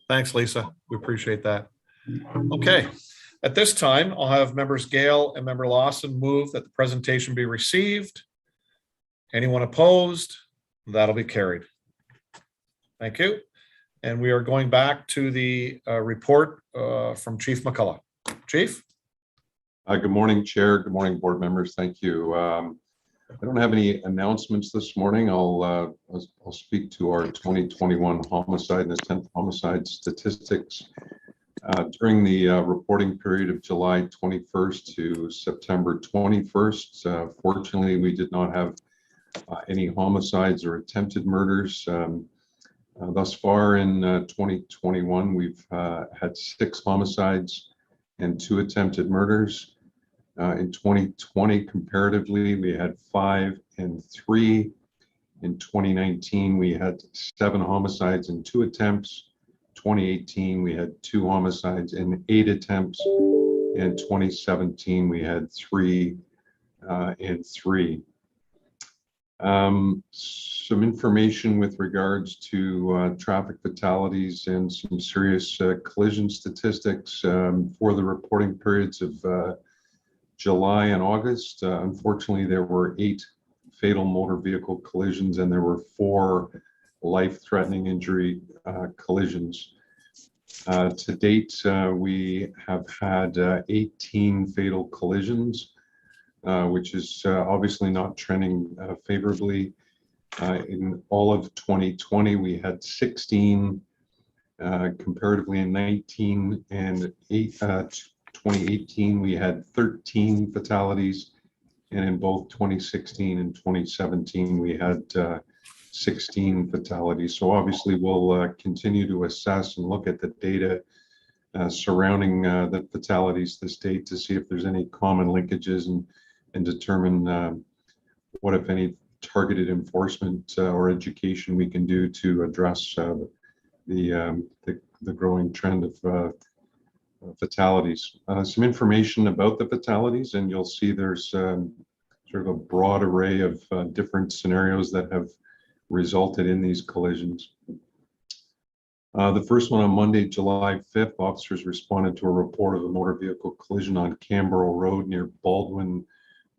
B: Thanks, Lisa. We appreciate that. Okay. At this time, I'll have members Gale and member Lawson move that the presentation be received. Anyone opposed? That'll be carried. Thank you. And we are going back to the report from Chief McCullough. Chief?
J: Good morning, Chair. Good morning, board members. Thank you. I don't have any announcements this morning. I'll speak to our 2021 homicide and attempt homicide statistics. During the reporting period of July 21st to September 21st, fortunately, we did not have any homicides or attempted murders. Thus far in 2021, we've had 6 homicides and 2 attempted murders. In 2020, comparatively, we had 5 and 3. In 2019, we had 7 homicides and 2 attempts. 2018, we had 2 homicides and 8 attempts. In 2017, we had 3 and 3. Some information with regards to traffic fatalities and some serious collision statistics for the reporting periods of July and August. Unfortunately, there were 8 fatal motor vehicle collisions and there were 4 life-threatening injury collisions. To date, we have had 18 fatal collisions, which is obviously not trending favorably. In all of 2020, we had 16, comparatively in 19 and 2018, we had 13 fatalities. And in both 2016 and 2017, we had 16 fatalities. So obviously we'll continue to assess and look at the data surrounding the fatalities this date to see if there's any common linkages and determine what, if any, targeted enforcement or education we can do to address the growing trend of fatalities. Some information about the fatalities, and you'll see there's sort of a broad array of different scenarios that have resulted in these collisions. The first one on Monday, July 5th, officers responded to a report of a motor vehicle collision on Canberra Road near Baldwin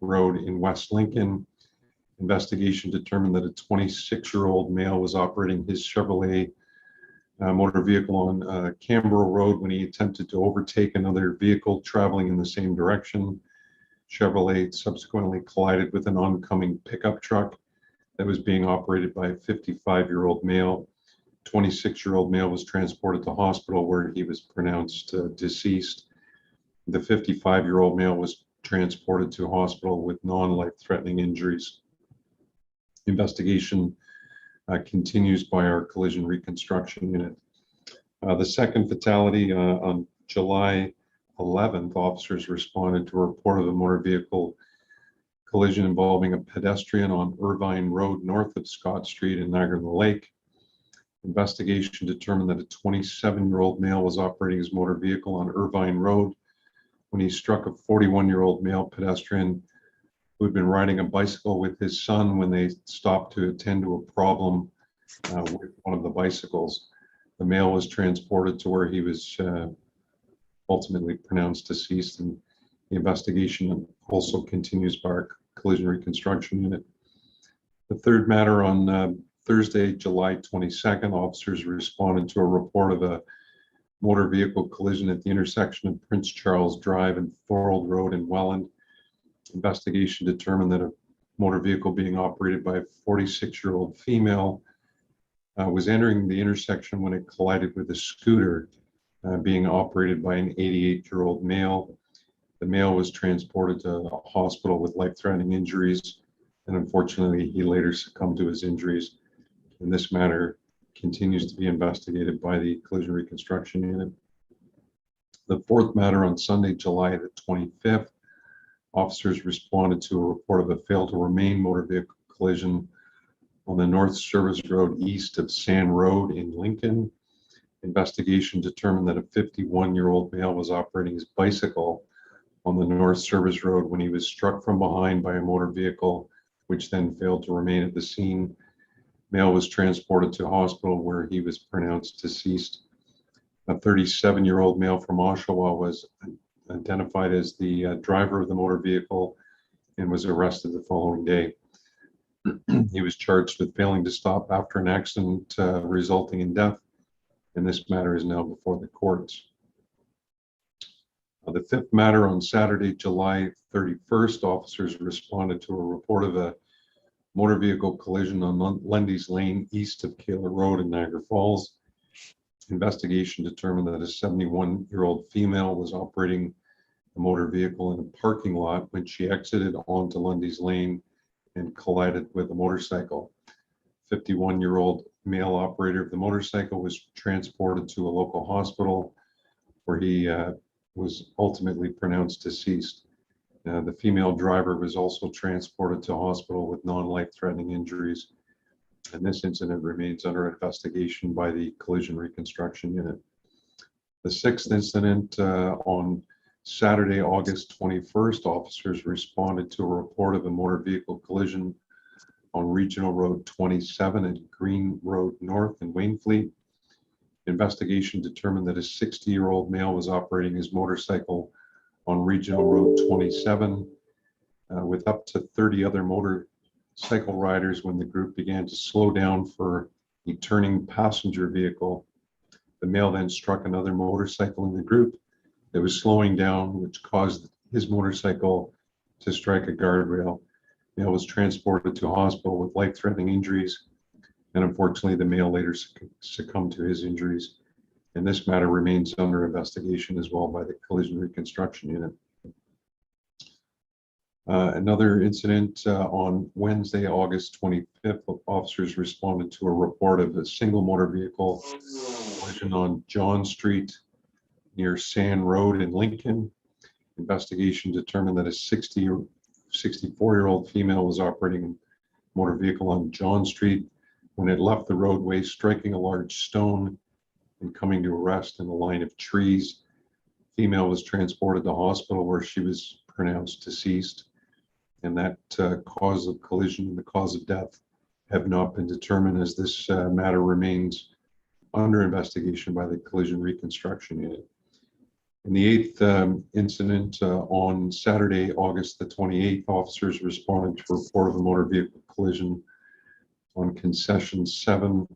J: Road in West Lincoln. Investigation determined that a 26-year-old male was operating his Chevrolet motor vehicle on Canberra Road when he attempted to overtake another vehicle traveling in the same direction. Chevrolet subsequently collided with an oncoming pickup truck that was being operated by a 55-year-old male. 26-year-old male was transported to hospital where he was pronounced deceased. The 55-year-old male was transported to hospital with non-life-threatening injuries. Investigation continues by our collision reconstruction unit. The second fatality on July 11th, officers responded to a report of a motor vehicle collision involving a pedestrian on Irvine Road north of Scott Street in Niagara-on-the-Lake. Investigation determined that a 27-year-old male was operating his motor vehicle on Irvine Road when he struck a 41-year-old male pedestrian who had been riding a bicycle with his son when they stopped to attend to a problem with one of the bicycles. The male was transported to where he was ultimately pronounced deceased, and the investigation also continues by our collision reconstruction unit. The third matter on Thursday, July 22nd, officers responded to a report of a motor vehicle collision at the intersection of Prince Charles Drive and Thorold Road in Welland. Investigation determined that a motor vehicle being operated by a 46-year-old female was entering the intersection when it collided with a scooter being operated by an 88-year-old male. The male was transported to a hospital with life-threatening injuries, and unfortunately, he later succumbed to his injuries. And this matter continues to be investigated by the collision reconstruction unit. The fourth matter on Sunday, July the 25th, officers responded to a report of a fail to remain motor vehicle collision on the North Service Road east of Sand Road in Lincoln. Investigation determined that a 51-year-old male was operating his bicycle on the North Service Road when he was struck from behind by a motor vehicle, which then failed to remain at the scene. Male was transported to hospital where he was pronounced deceased. A 37-year-old male from Oshawa was identified as the driver of the motor vehicle and was arrested the following day. He was charged with failing to stop after an accident resulting in death and this matter is now before the courts. The fifth matter, on Saturday, July 31st, officers responded to a report of a motor vehicle collision on Lundy's Lane east of Kaler Road in Niagara Falls. Investigation determined that a 71-year-old female was operating a motor vehicle in a parking lot when she exited onto Lundy's Lane and collided with a motorcycle. 51-year-old male operator of the motorcycle was transported to a local hospital where he was ultimately pronounced deceased. The female driver was also transported to hospital with non-life-threatening injuries, and this incident remains under investigation by the Collision Reconstruction Unit. The sixth incident, on Saturday, August 21st, officers responded to a report of a motor vehicle collision on Regional Road 27 at Green Road North in Wainfleet. Investigation determined that a 60-year-old male was operating his motorcycle on Regional Road 27 with up to 30 other motorcycle riders when the group began to slow down for a turning passenger vehicle. The male then struck another motorcycle in the group that was slowing down, which caused his motorcycle to strike a guardrail. The male was transported to a hospital with life-threatening injuries, and unfortunately the male later succumbed to his injuries, and this matter remains under investigation as well by the Collision Reconstruction Unit. Another incident, on Wednesday, August 25th, officers responded to a report of a single motor vehicle collision on John Street near Sand Road in Lincoln. Investigation determined that a 64-year-old female was operating a motor vehicle on John Street when it left the roadway, striking a large stone and coming to a rest in a line of trees. Female was transported to hospital where she was pronounced deceased, and that cause of collision and the cause of death have not been determined, as this matter remains under investigation by the Collision Reconstruction Unit. In the eighth incident, on Saturday, August the 28th, officers responded to a report of a motor vehicle collision on Concession 7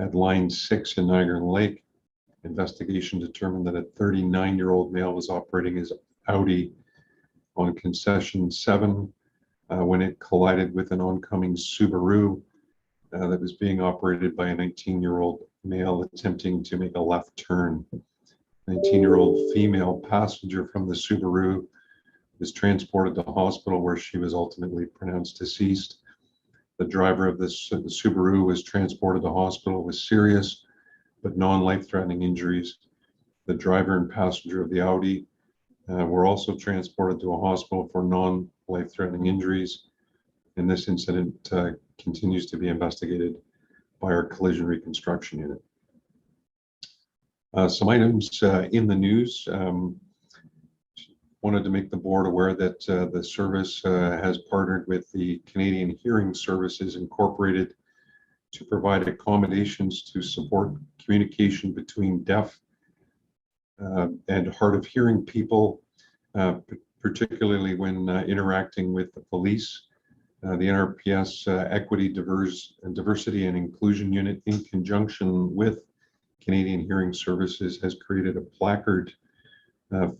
J: at Line 6 in Niagara Lake. Investigation determined that a 39-year-old male was operating his Audi on Concession 7 when it collided with an oncoming Subaru that was being operated by a 19-year-old male attempting to make a left turn. 19-year-old female passenger from the Subaru was transported to hospital where she was ultimately pronounced deceased. The driver of the Subaru was transported to hospital with serious but non-life-threatening injuries. The driver and passenger of the Audi were also transported to a hospital for non-life-threatening injuries, and this incident continues to be investigated by our Collision Reconstruction Unit. Some items in the news. Wanted to make the board aware that the service has partnered with the Canadian Hearing Services Incorporated to provide accommodations to support communication between deaf and hard of hearing people, particularly when interacting with the police. The NRPS Equity, Diversity and Inclusion Unit, in conjunction with Canadian Hearing Services, has created a placard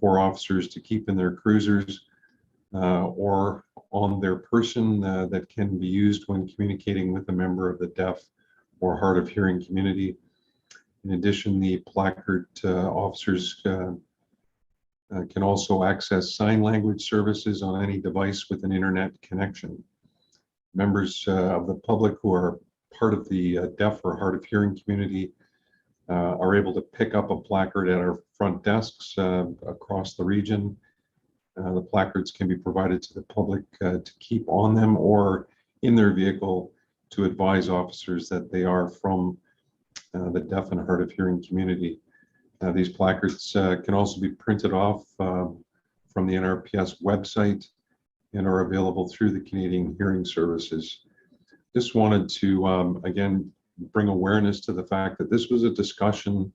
J: for officers to keep in their cruisers or on their person that can be used when communicating with a member of the deaf or hard of hearing community. In addition, the placard officers can also access sign language services on any device with an internet connection. Members of the public who are part of the deaf or hard of hearing community are able to pick up a placard at our front desks across the region. The placards can be provided to the public to keep on them or in their vehicle to advise officers that they are from the deaf and hard of hearing community. These placards can also be printed off from the NRPS website and are available through the Canadian Hearing Services. Just wanted to, again, bring awareness to the fact that this was a discussion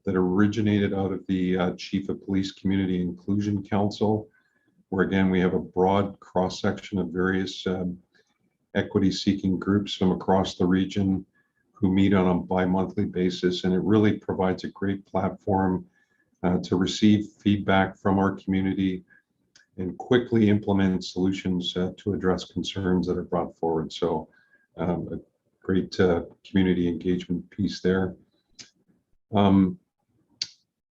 J: that originated out of the Chief of Police Community Inclusion Council, where again, we have a broad cross-section of various equity-seeking groups from across the region who meet on a bi-monthly basis, and it really provides a great platform to receive feedback from our community and quickly implement solutions to address concerns that are brought forward. So a great community engagement piece there.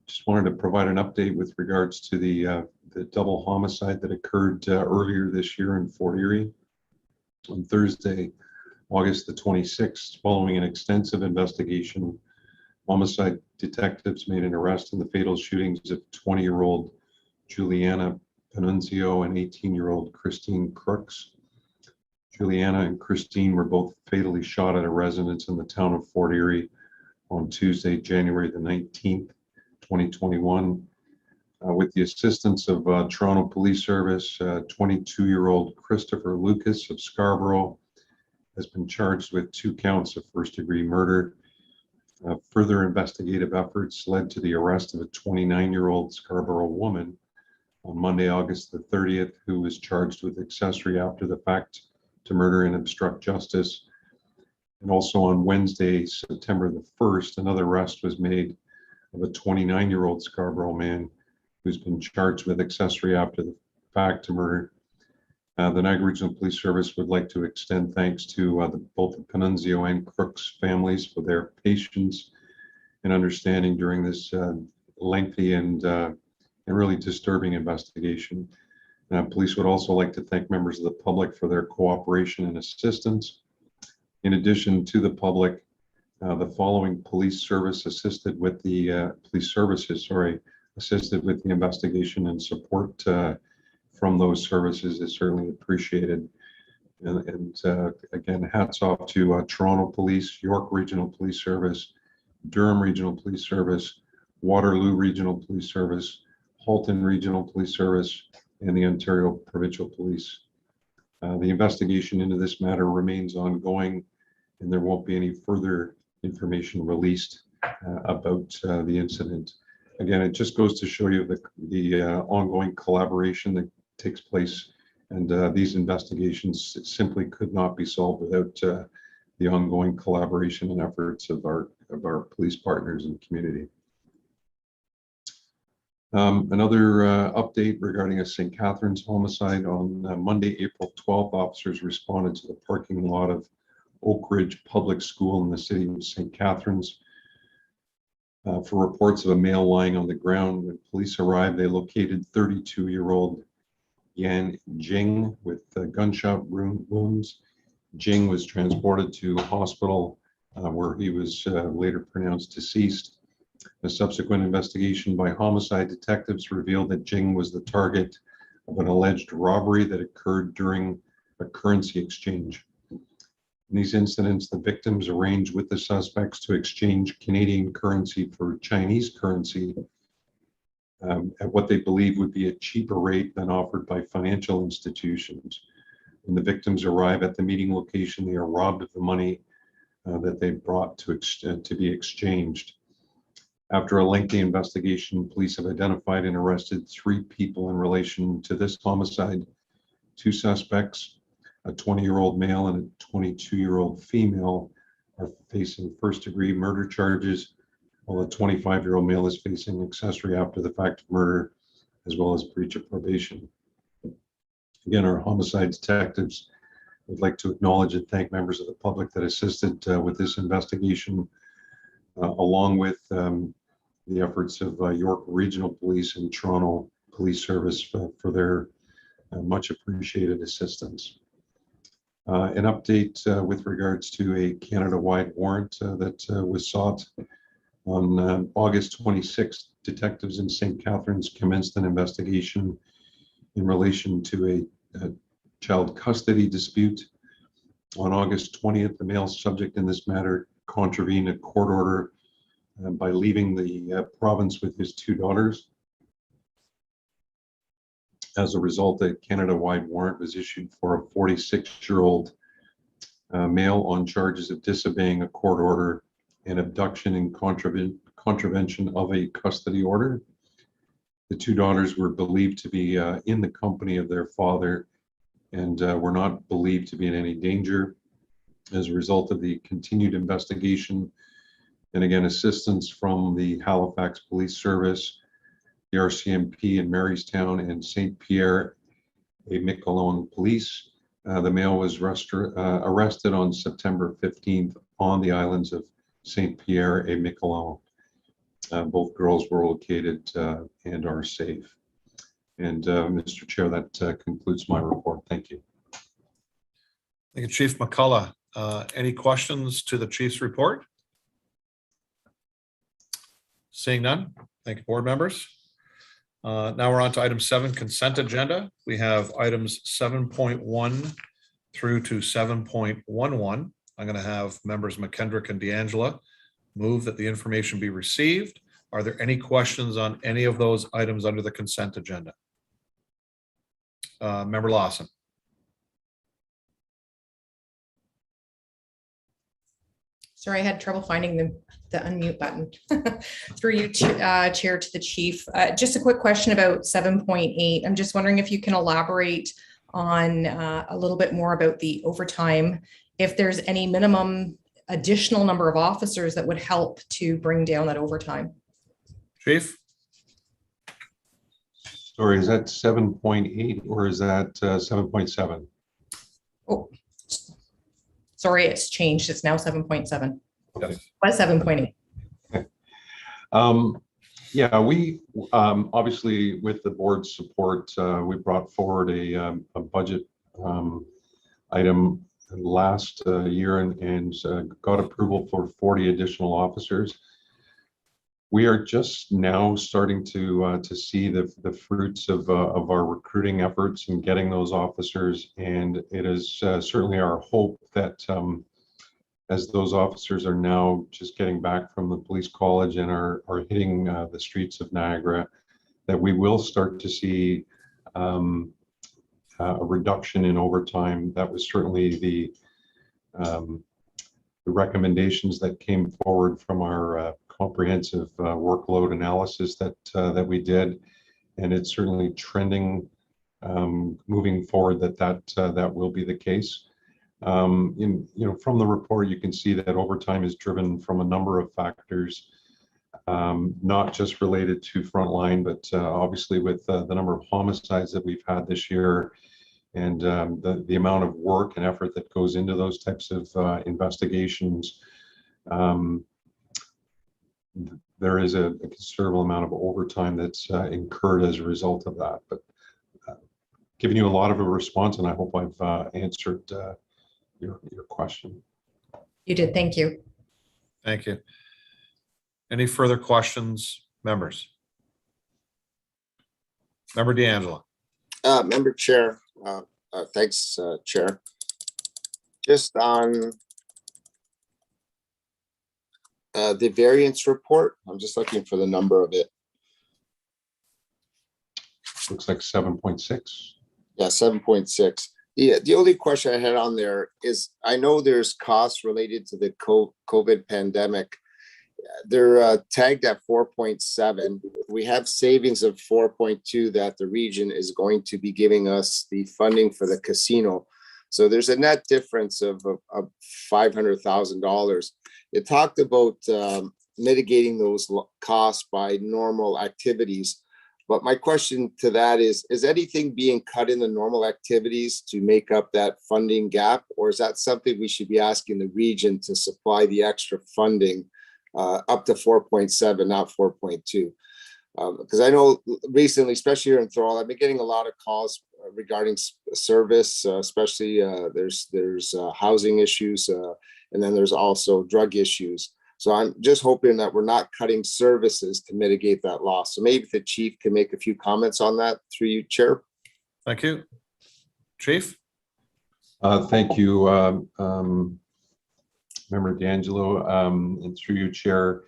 J: Just wanted to provide an update with regards to the double homicide that occurred earlier this year in Fort Erie. On Thursday, August the 26th, following an extensive investigation, homicide detectives made an arrest in the fatal shootings of 20-year-old Juliana Panunzio and 18-year-old Christine Crooks. Juliana and Christine were both fatally shot at a residence in the town of Fort Erie on Tuesday, January the 19th, 2021. With the assistance of Toronto Police Service, 22-year-old Christopher Lucas of Scarborough has been charged with 2 counts of first-degree murder. Further investigative efforts led to the arrest of a 29-year-old Scarborough woman on Monday, August the 30th, who was charged with accessory after the fact to murder and obstruct justice. And also on Wednesday, September the 1st, another arrest was made of a 29-year-old Scarborough man who's been charged with accessory after the fact to murder. The Niagara Regional Police Service would like to extend thanks to both the Panunzio and Crooks families for their patience and understanding during this lengthy and really disturbing investigation. Police would also like to thank members of the public for their cooperation and assistance. In addition to the public, the following police services assisted with the investigation, and support from those services is certainly appreciated. And again, hats off to Toronto Police, York Regional Police Service, Durham Regional Police Service, Waterloo Regional Police Service, Halton Regional Police Service, and the Ontario Provincial Police. The investigation into this matter remains ongoing, and there won't be any further information released about the incident. Again, it just goes to show you the ongoing collaboration that takes place, and these investigations simply could not be solved without the ongoing collaboration and efforts of our police partners and community. Another update regarding a St. Catharines homicide. On Monday, April 12th, officers responded to the parking lot of Oak Ridge Public School in the city of St. Catharines for reports of a male lying on the ground. When police arrived, they located 32-year-old Yan Jing with gunshot wounds. Jing was transported to hospital where he was later pronounced deceased. A subsequent investigation by homicide detectives revealed that Jing was the target of an alleged robbery that occurred during a currency exchange. In these incidents, the victims arranged with the suspects to exchange Canadian currency for Chinese currency at what they believe would be a cheaper rate than offered by financial institutions. When the victims arrive at the meeting location, they are robbed of the money that they brought to be exchanged. After a lengthy investigation, police have identified and arrested 3 people in relation to this homicide. 2 suspects, a 20-year-old male and a 22-year-old female, are facing first-degree murder charges, while a 25-year-old male is facing accessory after the fact of murder, as well as breach of probation. Again, our homicide detectives would like to acknowledge and thank members of the public that assisted with this investigation, along with the efforts of York Regional Police and Toronto Police Service for their much appreciated assistance. An update with regards to a Canada-wide warrant that was sought. On August 26th, detectives in St. Catharines commenced an investigation in relation to a child custody dispute. On August 20th, the male subject in this matter contravened a court order by leaving the province with his 2 daughters. As a result, a Canada-wide warrant was issued for a 46-year-old male on charges of disobeying a court order and abduction and contravention of a custody order. The 2 daughters were believed to be in the company of their father and were not believed to be in any danger. as a result of the continued investigation and again, assistance from the Halifax Police Service, the RCMP in Marystown and St. Pierre et Miquelon Police. The male was arrested on September 15th on the islands of St. Pierre et Miquelon. Both girls were located and are safe. And Mr. Chair, that concludes my report. Thank you.
B: Thank you, Chief McCullough. Any questions to the chief's report? Seeing none. Thank you, board members. Now we're on to item 7, consent agenda. We have items 7.1 through to 7.11. I'm going to have members McKendrick and D'Angela move that the information be received. Are there any questions on any of those items under the consent agenda? Member Lawson.
K: Sorry, I had trouble finding the unmute button. Through you, Chair, to the Chief. Just a quick question about 7.8. I'm just wondering if you can elaborate on a little bit more about the overtime, if there's any minimum additional number of officers that would help to bring down that overtime.
B: Chief?
J: Sorry, is that 7.8 or is that 7.7?
K: Oh, sorry, it's changed. It's now 7.7.
B: Okay.
K: What is 7.8?
J: Yeah, we obviously with the board's support, we brought forward a budget item last year and got approval for 40 additional officers. We are just now starting to see the fruits of our recruiting efforts and getting those officers, and it is certainly our hope that as those officers are now just getting back from the police college and are hitting the streets of Niagara, that we will start to see a reduction in overtime. That was certainly the recommendations that came forward from our comprehensive workload analysis that we did, and it's certainly trending moving forward that will be the case. From the report, you can see that overtime is driven from a number of factors, not just related to frontline, but obviously with the number of homicides that we've had this year and the amount of work and effort that goes into those types of investigations. There is a considerable amount of overtime that's incurred as a result of that. But giving you a lot of a response, and I hope I've answered your question.
K: You did. Thank you.
B: Thank you. Any further questions, members? Member D'Angelo.
C: Member Chair, thanks, Chair. Just on the variance report, I'm just looking for the number of it.
J: Looks like 7.6.
C: Yeah, 7.6. The only question I had on there is, I know there's costs related to the COVID pandemic. They're tagged at 4.7. We have savings of 4.2 that the region is going to be giving us the funding for the casino. So there's a net difference of $500,000. It talked about mitigating those costs by normal activities. But my question to that is anything being cut in the normal activities to make up that funding gap? Or is that something we should be asking the region to supply the extra funding up to 4.7, not 4.2? Because I know recently, especially here in Thorold, I've been getting a lot of calls regarding service, especially there's housing issues, and then there's also drug issues. So I'm just hoping that we're not cutting services to mitigate that loss. So maybe the chief can make a few comments on that through you, Chair.
B: Thank you. Chief?
J: Thank you, Member D'Angelo, and through you, Chair.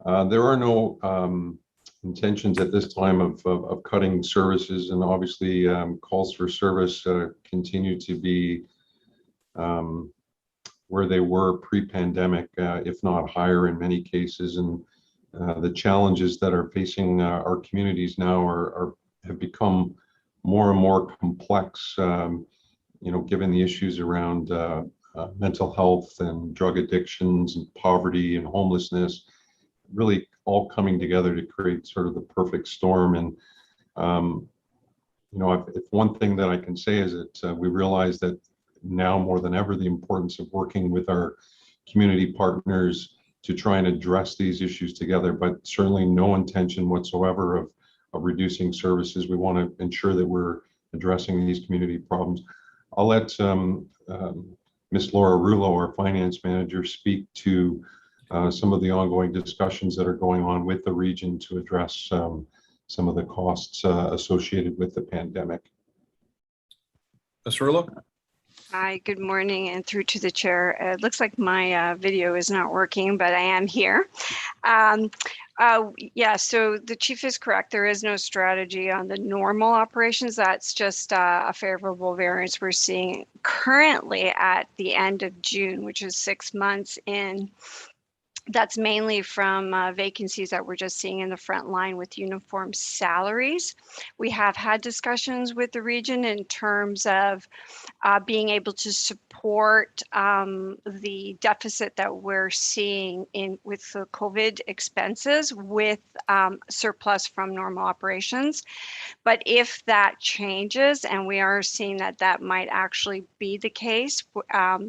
J: There are no intentions at this time of cutting services, and obviously calls for service continue to be where they were pre-pandemic, if not higher in many cases. And the challenges that are facing our communities now have become more and more complex, given the issues around mental health and drug addictions and poverty and homelessness, really all coming together to create sort of the perfect storm. And if one thing that I can say is that we realize that now more than ever, the importance of working with our community partners to try and address these issues together, but certainly no intention whatsoever of reducing services. We want to ensure that we're addressing these community problems. I'll let Ms. Laura Rulo, our finance manager, speak to some of the ongoing discussions that are going on with the region to address some of the costs associated with the pandemic.
B: Ms. Rulo?
L: Hi, good morning, and through to the chair. It looks like my video is not working, but I am here. Yeah, so the chief is correct. There is no strategy on the normal operations. That's just a favorable variance we're seeing currently at the end of June, which is 6 months in. That's mainly from vacancies that we're just seeing in the front line with uniform salaries. We have had discussions with the region in terms of being able to support the deficit that we're seeing with the COVID expenses with surplus from normal operations. But if that changes, and we are seeing that that might actually be the case,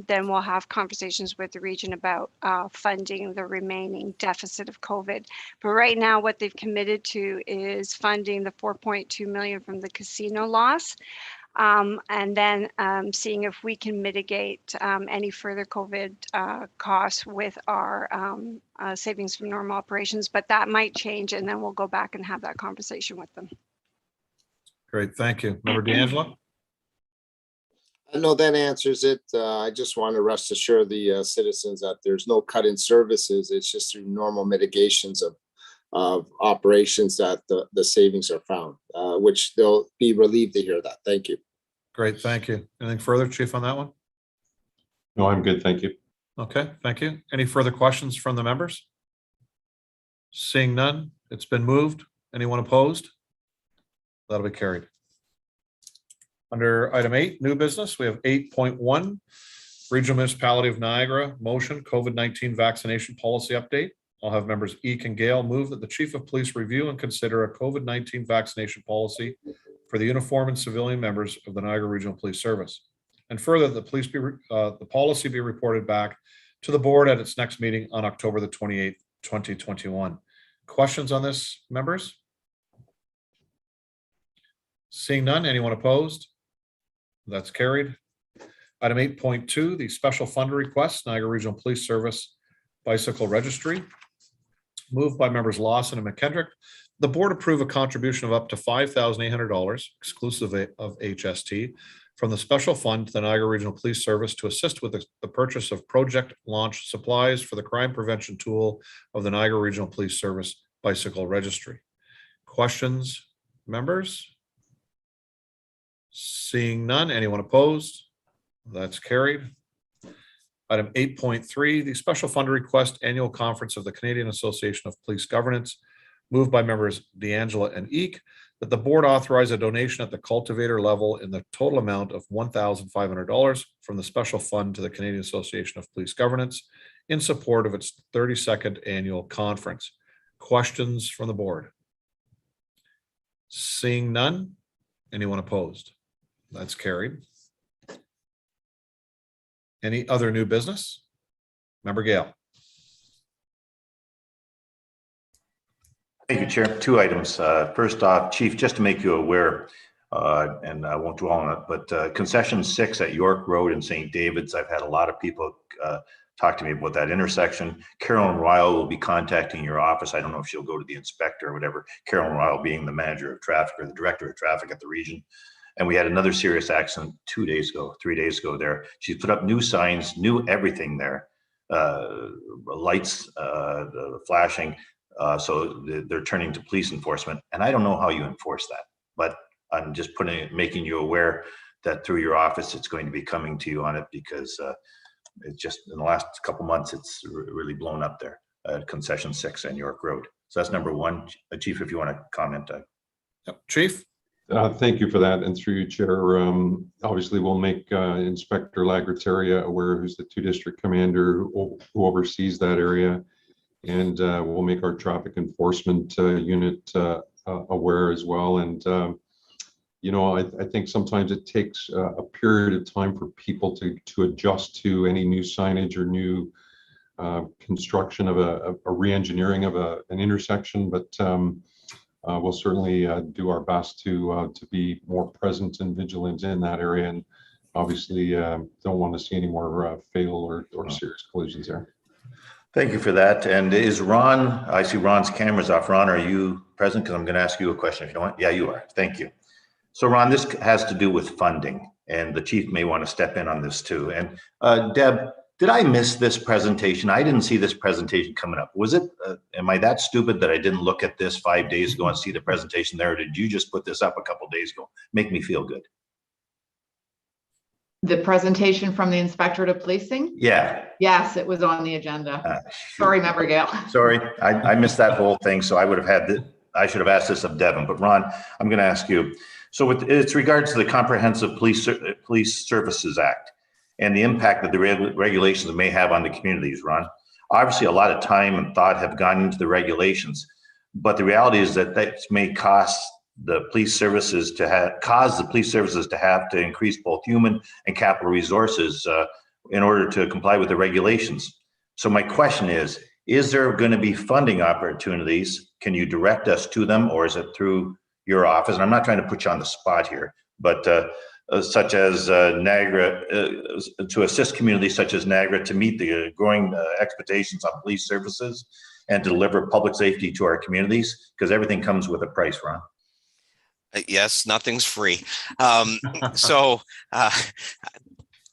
L: then we'll have conversations with the region about funding the remaining deficit of COVID. But right now, what they've committed to is funding the 4.2 million from the casino loss. And then seeing if we can mitigate any further COVID costs with our savings from normal operations, but that might change, and then we'll go back and have that conversation with them.
B: Great, thank you. Member D'Angelo?
C: No, that answers it. I just want to rest assure the citizens that there's no cut in services. It's just through normal mitigations of operations that the savings are found, which they'll be relieved to hear that. Thank you.
B: Great, thank you. Anything further, Chief, on that one?
J: No, I'm good, thank you.
B: Okay, thank you. Any further questions from the members? Seeing none, it's been moved. Anyone opposed? That'll be carried. Under item 8, new business, we have 8.1, Regional Municipality of Niagara motion COVID-19 vaccination policy update. I'll have members Eek and Gale move that the Chief of Police review and consider a COVID-19 vaccination policy for the uniform and civilian members of the Niagara Regional Police Service. And further, the policy be reported back to the board at its next meeting on October the 28th, 2021. Questions on this, members? Seeing none, anyone opposed? That's carried. Item 8.2, the special fund request, Niagara Regional Police Service Bicycle Registry. Moved by members Lawson and McKendrick. The board approve a contribution of up to $5,800 exclusive of HST from the special fund to the Niagara Regional Police Service to assist with the purchase of project launch supplies for the crime prevention tool of the Niagara Regional Police Service Bicycle Registry. Questions, members? Seeing none, anyone opposed? That's carried. Item 8.3, the special fund request annual conference of the Canadian Association of Police Governance, moved by members D'Angelo and Eek, that the board authorize a donation at the cultivator level in the total amount of $1,500 from the special fund to the Canadian Association of Police Governance in support of its 32nd annual conference. Questions from the board? Seeing none, anyone opposed? That's carried. Any other new business? Member Gale.
D: Thank you, Chair. 2 items. First off, Chief, just to make you aware, and I won't dwell on it, but concession 6 at York Road in St. David's, I've had a lot of people talk to me about that intersection. Carolyn Ryle will be contacting your office. I don't know if she'll go to the inspector or whatever. Carolyn Ryle being the manager of traffic or the director of traffic at the region. And we had another serious accident 3 days ago there. She put up new signs, new everything there, lights, flashing. So they're turning to police enforcement. And I don't know how you enforce that, but I'm just making you aware that through your office, it's going to be coming to you on it because it's just in the last couple months, it's really blown up there at concession 6 and York Road. So that's number 1. Chief, if you want to comment.
B: Yep. Chief?
J: Thank you for that. And through you, Chair, obviously we'll make Inspector Lagrateria aware, who's the 2 district commander who oversees that area. And we'll make our traffic enforcement unit aware as well. And, you know, I think sometimes it takes a period of time for people to adjust to any new signage or new construction of a re-engineering of an intersection. But we'll certainly do our best to be more present and vigilant in that area, and obviously don't want to see any more fatal or serious collisions there.
D: Thank you for that. And is Ron, I see Ron's camera's off. Ron, are you present? Because I'm going to ask you a question if you want. Yeah, you are. Thank you. So Ron, this has to do with funding, and the chief may want to step in on this too. And Deb, did I miss this presentation? I didn't see this presentation coming up. Was it, am I that stupid that I didn't look at this 5 days ago and see the presentation there? Or did you just put this up a couple days ago? Make me feel good.
A: The presentation from the inspector to policing?
D: Yeah.
A: Yes, it was on the agenda. Sorry, Member Gale.
D: Sorry, I missed that whole thing. So I would have had I should have asked this of Devin, but Ron, I'm going to ask you. So with it's regards to the Comprehensive Police Services Act and the impact that the regulations may have on the communities, Ron. Obviously, a lot of time and thought have gone into the regulations, but the reality is that that may cost the police services to have to increase both human and capital resources in order to comply with the regulations. So my question is there going to be funding opportunities? Can you direct us to them, or is it through your office? And I'm not trying to put you on the spot here, but such as Niagara, to assist communities such as Niagara to meet the growing expectations on police services and to deliver public safety to our communities, because everything comes with a price, Ron.
F: Yes, nothing's free. So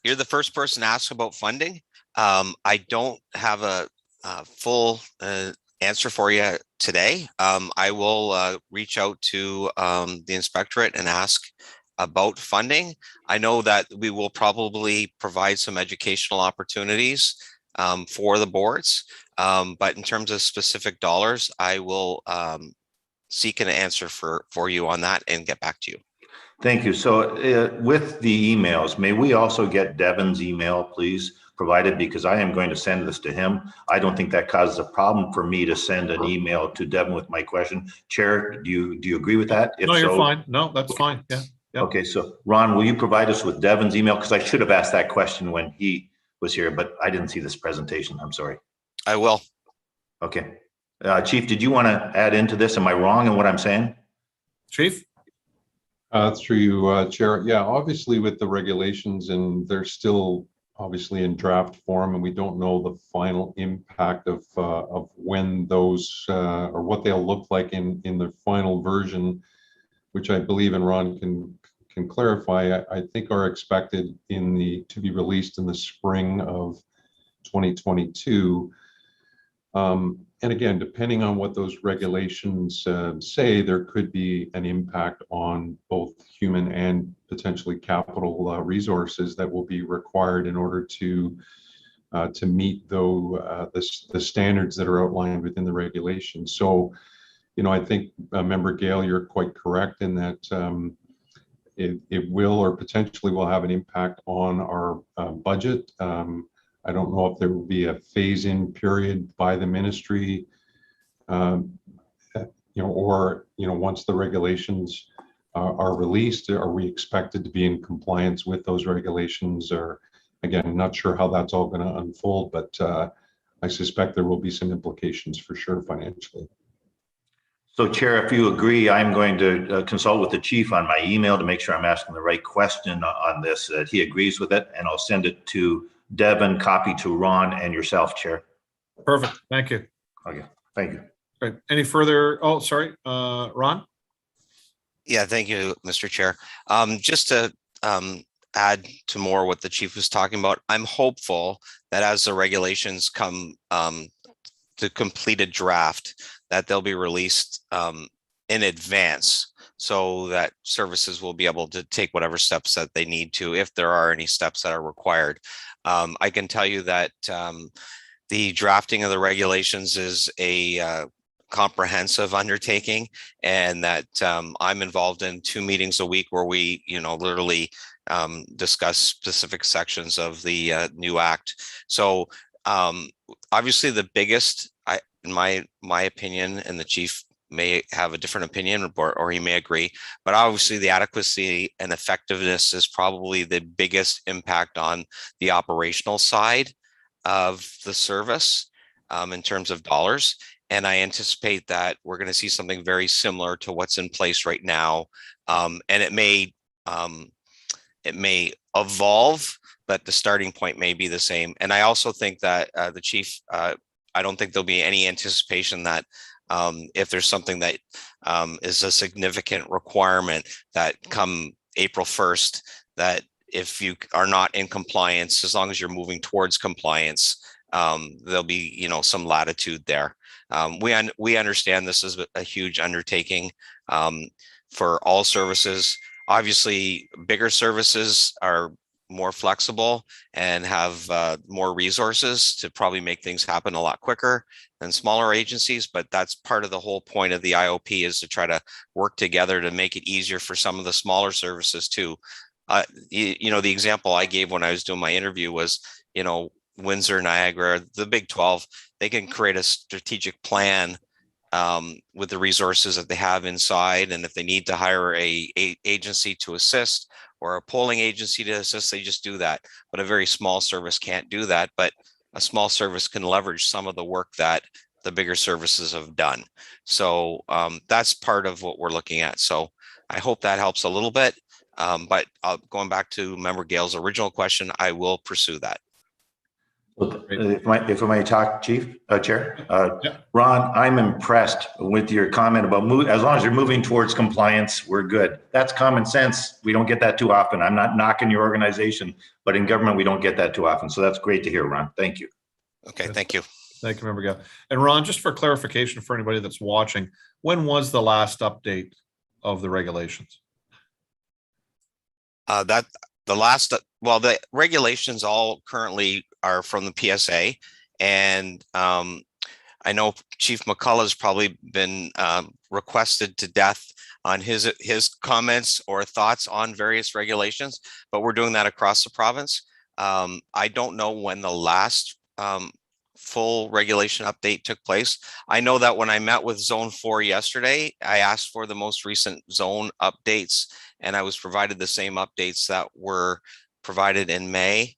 F: you're the first person to ask about funding. I don't have a full answer for you today. I will reach out to the inspectorate and ask about funding. I know that we will probably provide some educational opportunities for the boards, but in terms of specific dollars, I will seek an answer for you on that and get back to you.
D: Thank you. So with the emails, may we also get Devin's email, please, provided, because I am going to send this to him. I don't think that causes a problem for me to send an email to Devin with my question. Chair, do you agree with that?
B: No, you're fine. No, that's fine. Yeah. Yep.
D: Okay. So Ron, will you provide us with Devin's email? Because I should have asked that question when he was here, but I didn't see this presentation. I'm sorry.
F: I will.
D: Okay. Chief, did you want to add into this? Am I wrong in what I'm saying?
B: Chief?
J: Through you, Chair. Yeah, obviously with the regulations, and they're still obviously in draft form, and we don't know the final impact of when those or what they'll look like in the final version, which I believe, and Ron can clarify, I think are expected to be released in the spring of 2022. And again, depending on what those regulations say, there could be an impact on both human and potentially capital resources that will be required in order to meet the standards that are outlined within the regulations. So, you know, I think Member Gale, you're quite correct in that it will or potentially will have an impact on our budget. I don't know if there will be a phase-in period by the ministry, or once the regulations are released, are we expected to be in compliance with those regulations? Or again, I'm not sure how that's all going to unfold, but I suspect there will be some implications for sure financially.
D: So Chair, if you agree, I'm going to consult with the chief on my email to make sure I'm asking the right question on this, that he agrees with it, and I'll send it to Devin, copy to Ron and yourself, Chair.
B: Perfect. Thank you.
D: Okay. Thank you.
B: Great. Any further? Oh, sorry, Ron?
F: Yeah, thank you, Mr. Chair. Just to add to more what the chief was talking about, I'm hopeful that as the regulations come to completed draft, that they'll be released in advance, so that services will be able to take whatever steps that they need to, if there are any steps that are required. I can tell you that the drafting of the regulations is a comprehensive undertaking, and that I'm involved in 2 meetings a week where we, literally discuss specific sections of the new act. So obviously the biggest, in my opinion, and the chief may have a different opinion, or he may agree, but obviously the adequacy and effectiveness is probably the biggest impact on the operational side of the service in terms of dollars. And I anticipate that we're going to see something very similar to what's in place right now. And it may evolve, but the starting point may be the same. And I also think that the chief, I don't think there'll be any anticipation that if there's something that is a significant requirement that come April 1st, that if you are not in compliance, as long as you're moving towards compliance, there'll be, some latitude there. We understand this is a huge undertaking for all services. Obviously, bigger services are more flexible and have more resources to probably make things happen a lot quicker than smaller agencies, but that's part of the whole point of the IOP, is to try to work together to make it easier for some of the smaller services too. The example I gave when I was doing my interview was, Windsor, Niagara, the Big 12, they can create a strategic plan with the resources that they have inside. And if they need to hire a agency to assist, or a polling agency to assist, they just do that. But a very small service can't do that. But a small service can leverage some of the work that the bigger services have done. So that's part of what we're looking at. So I hope that helps a little bit. But going back to Member Gale's original question, I will pursue that.
D: If I may talk, Chief, Chair,
B: Yeah.
D: Ron, I'm impressed with your comment about as long as you're moving towards compliance, we're good. That's common sense. We don't get that too often. I'm not knocking your organization, but in government, we don't get that too often. So that's great to hear, Ron. Thank you.
F: Okay, thank you.
B: Thank you, Member Gale. And Ron, just for clarification for anybody that's watching, when was the last update of the regulations?
F: The regulations all currently are from the PSA, and I know Chief McCullough has probably been requested to death on his comments or thoughts on various regulations, but we're doing that across the province. I don't know when the last full regulation update took place. I know that when I met with Zone 4 yesterday, I asked for the most recent zone updates, and I was provided the same updates that were provided in May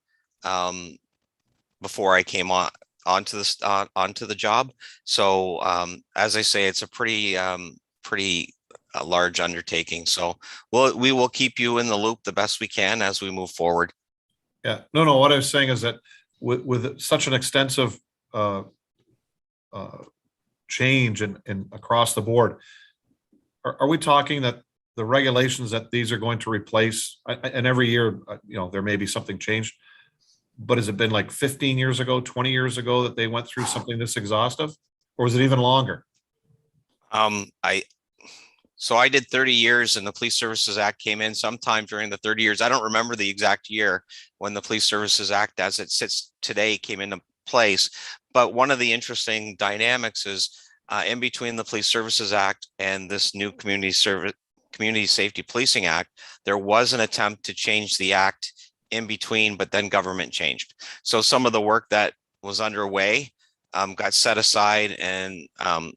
F: before I came onto the job. So as I say, it's a pretty large undertaking. So we will keep you in the loop the best we can as we move forward.
B: Yeah, no. What I was saying is that with such an extensive change in across the board, are we talking that the regulations that these are going to replace, and every year, there may be something changed, but has it been like 15 years ago, 20 years ago that they went through something this exhaustive, or is it even longer?
F: So I did 30 years, and the Police Services Act came in sometime during the 30 years. I don't remember the exact year when the Police Services Act, as it sits today, came into place. But one of the interesting dynamics is in between the Police Services Act and this new Community Safety Policing Act, there was an attempt to change the act in between, but then government changed. So some of the work that was underway got set aside and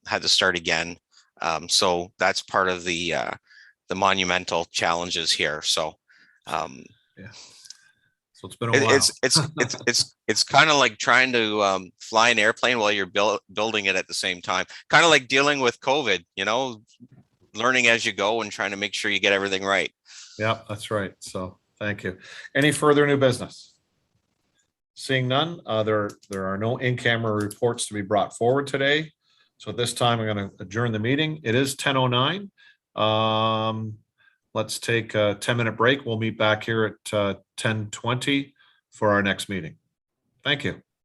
F: had to start again. So that's part of the monumental challenges here. So
B: yeah. So it's been a while.
F: It's kind of like trying to fly an airplane while you're building it at the same time. Kind of like dealing with COVID, learning as you go and trying to make sure you get everything right.
B: Yeah, that's right. So thank you. Any further new business? Seeing none, there are no in-camera reports to be brought forward today. So at this time, I'm going to adjourn the meeting. It is 10:09. Let's take a 10-minute break. We'll meet back here at 10:20 for our next meeting. Thank you.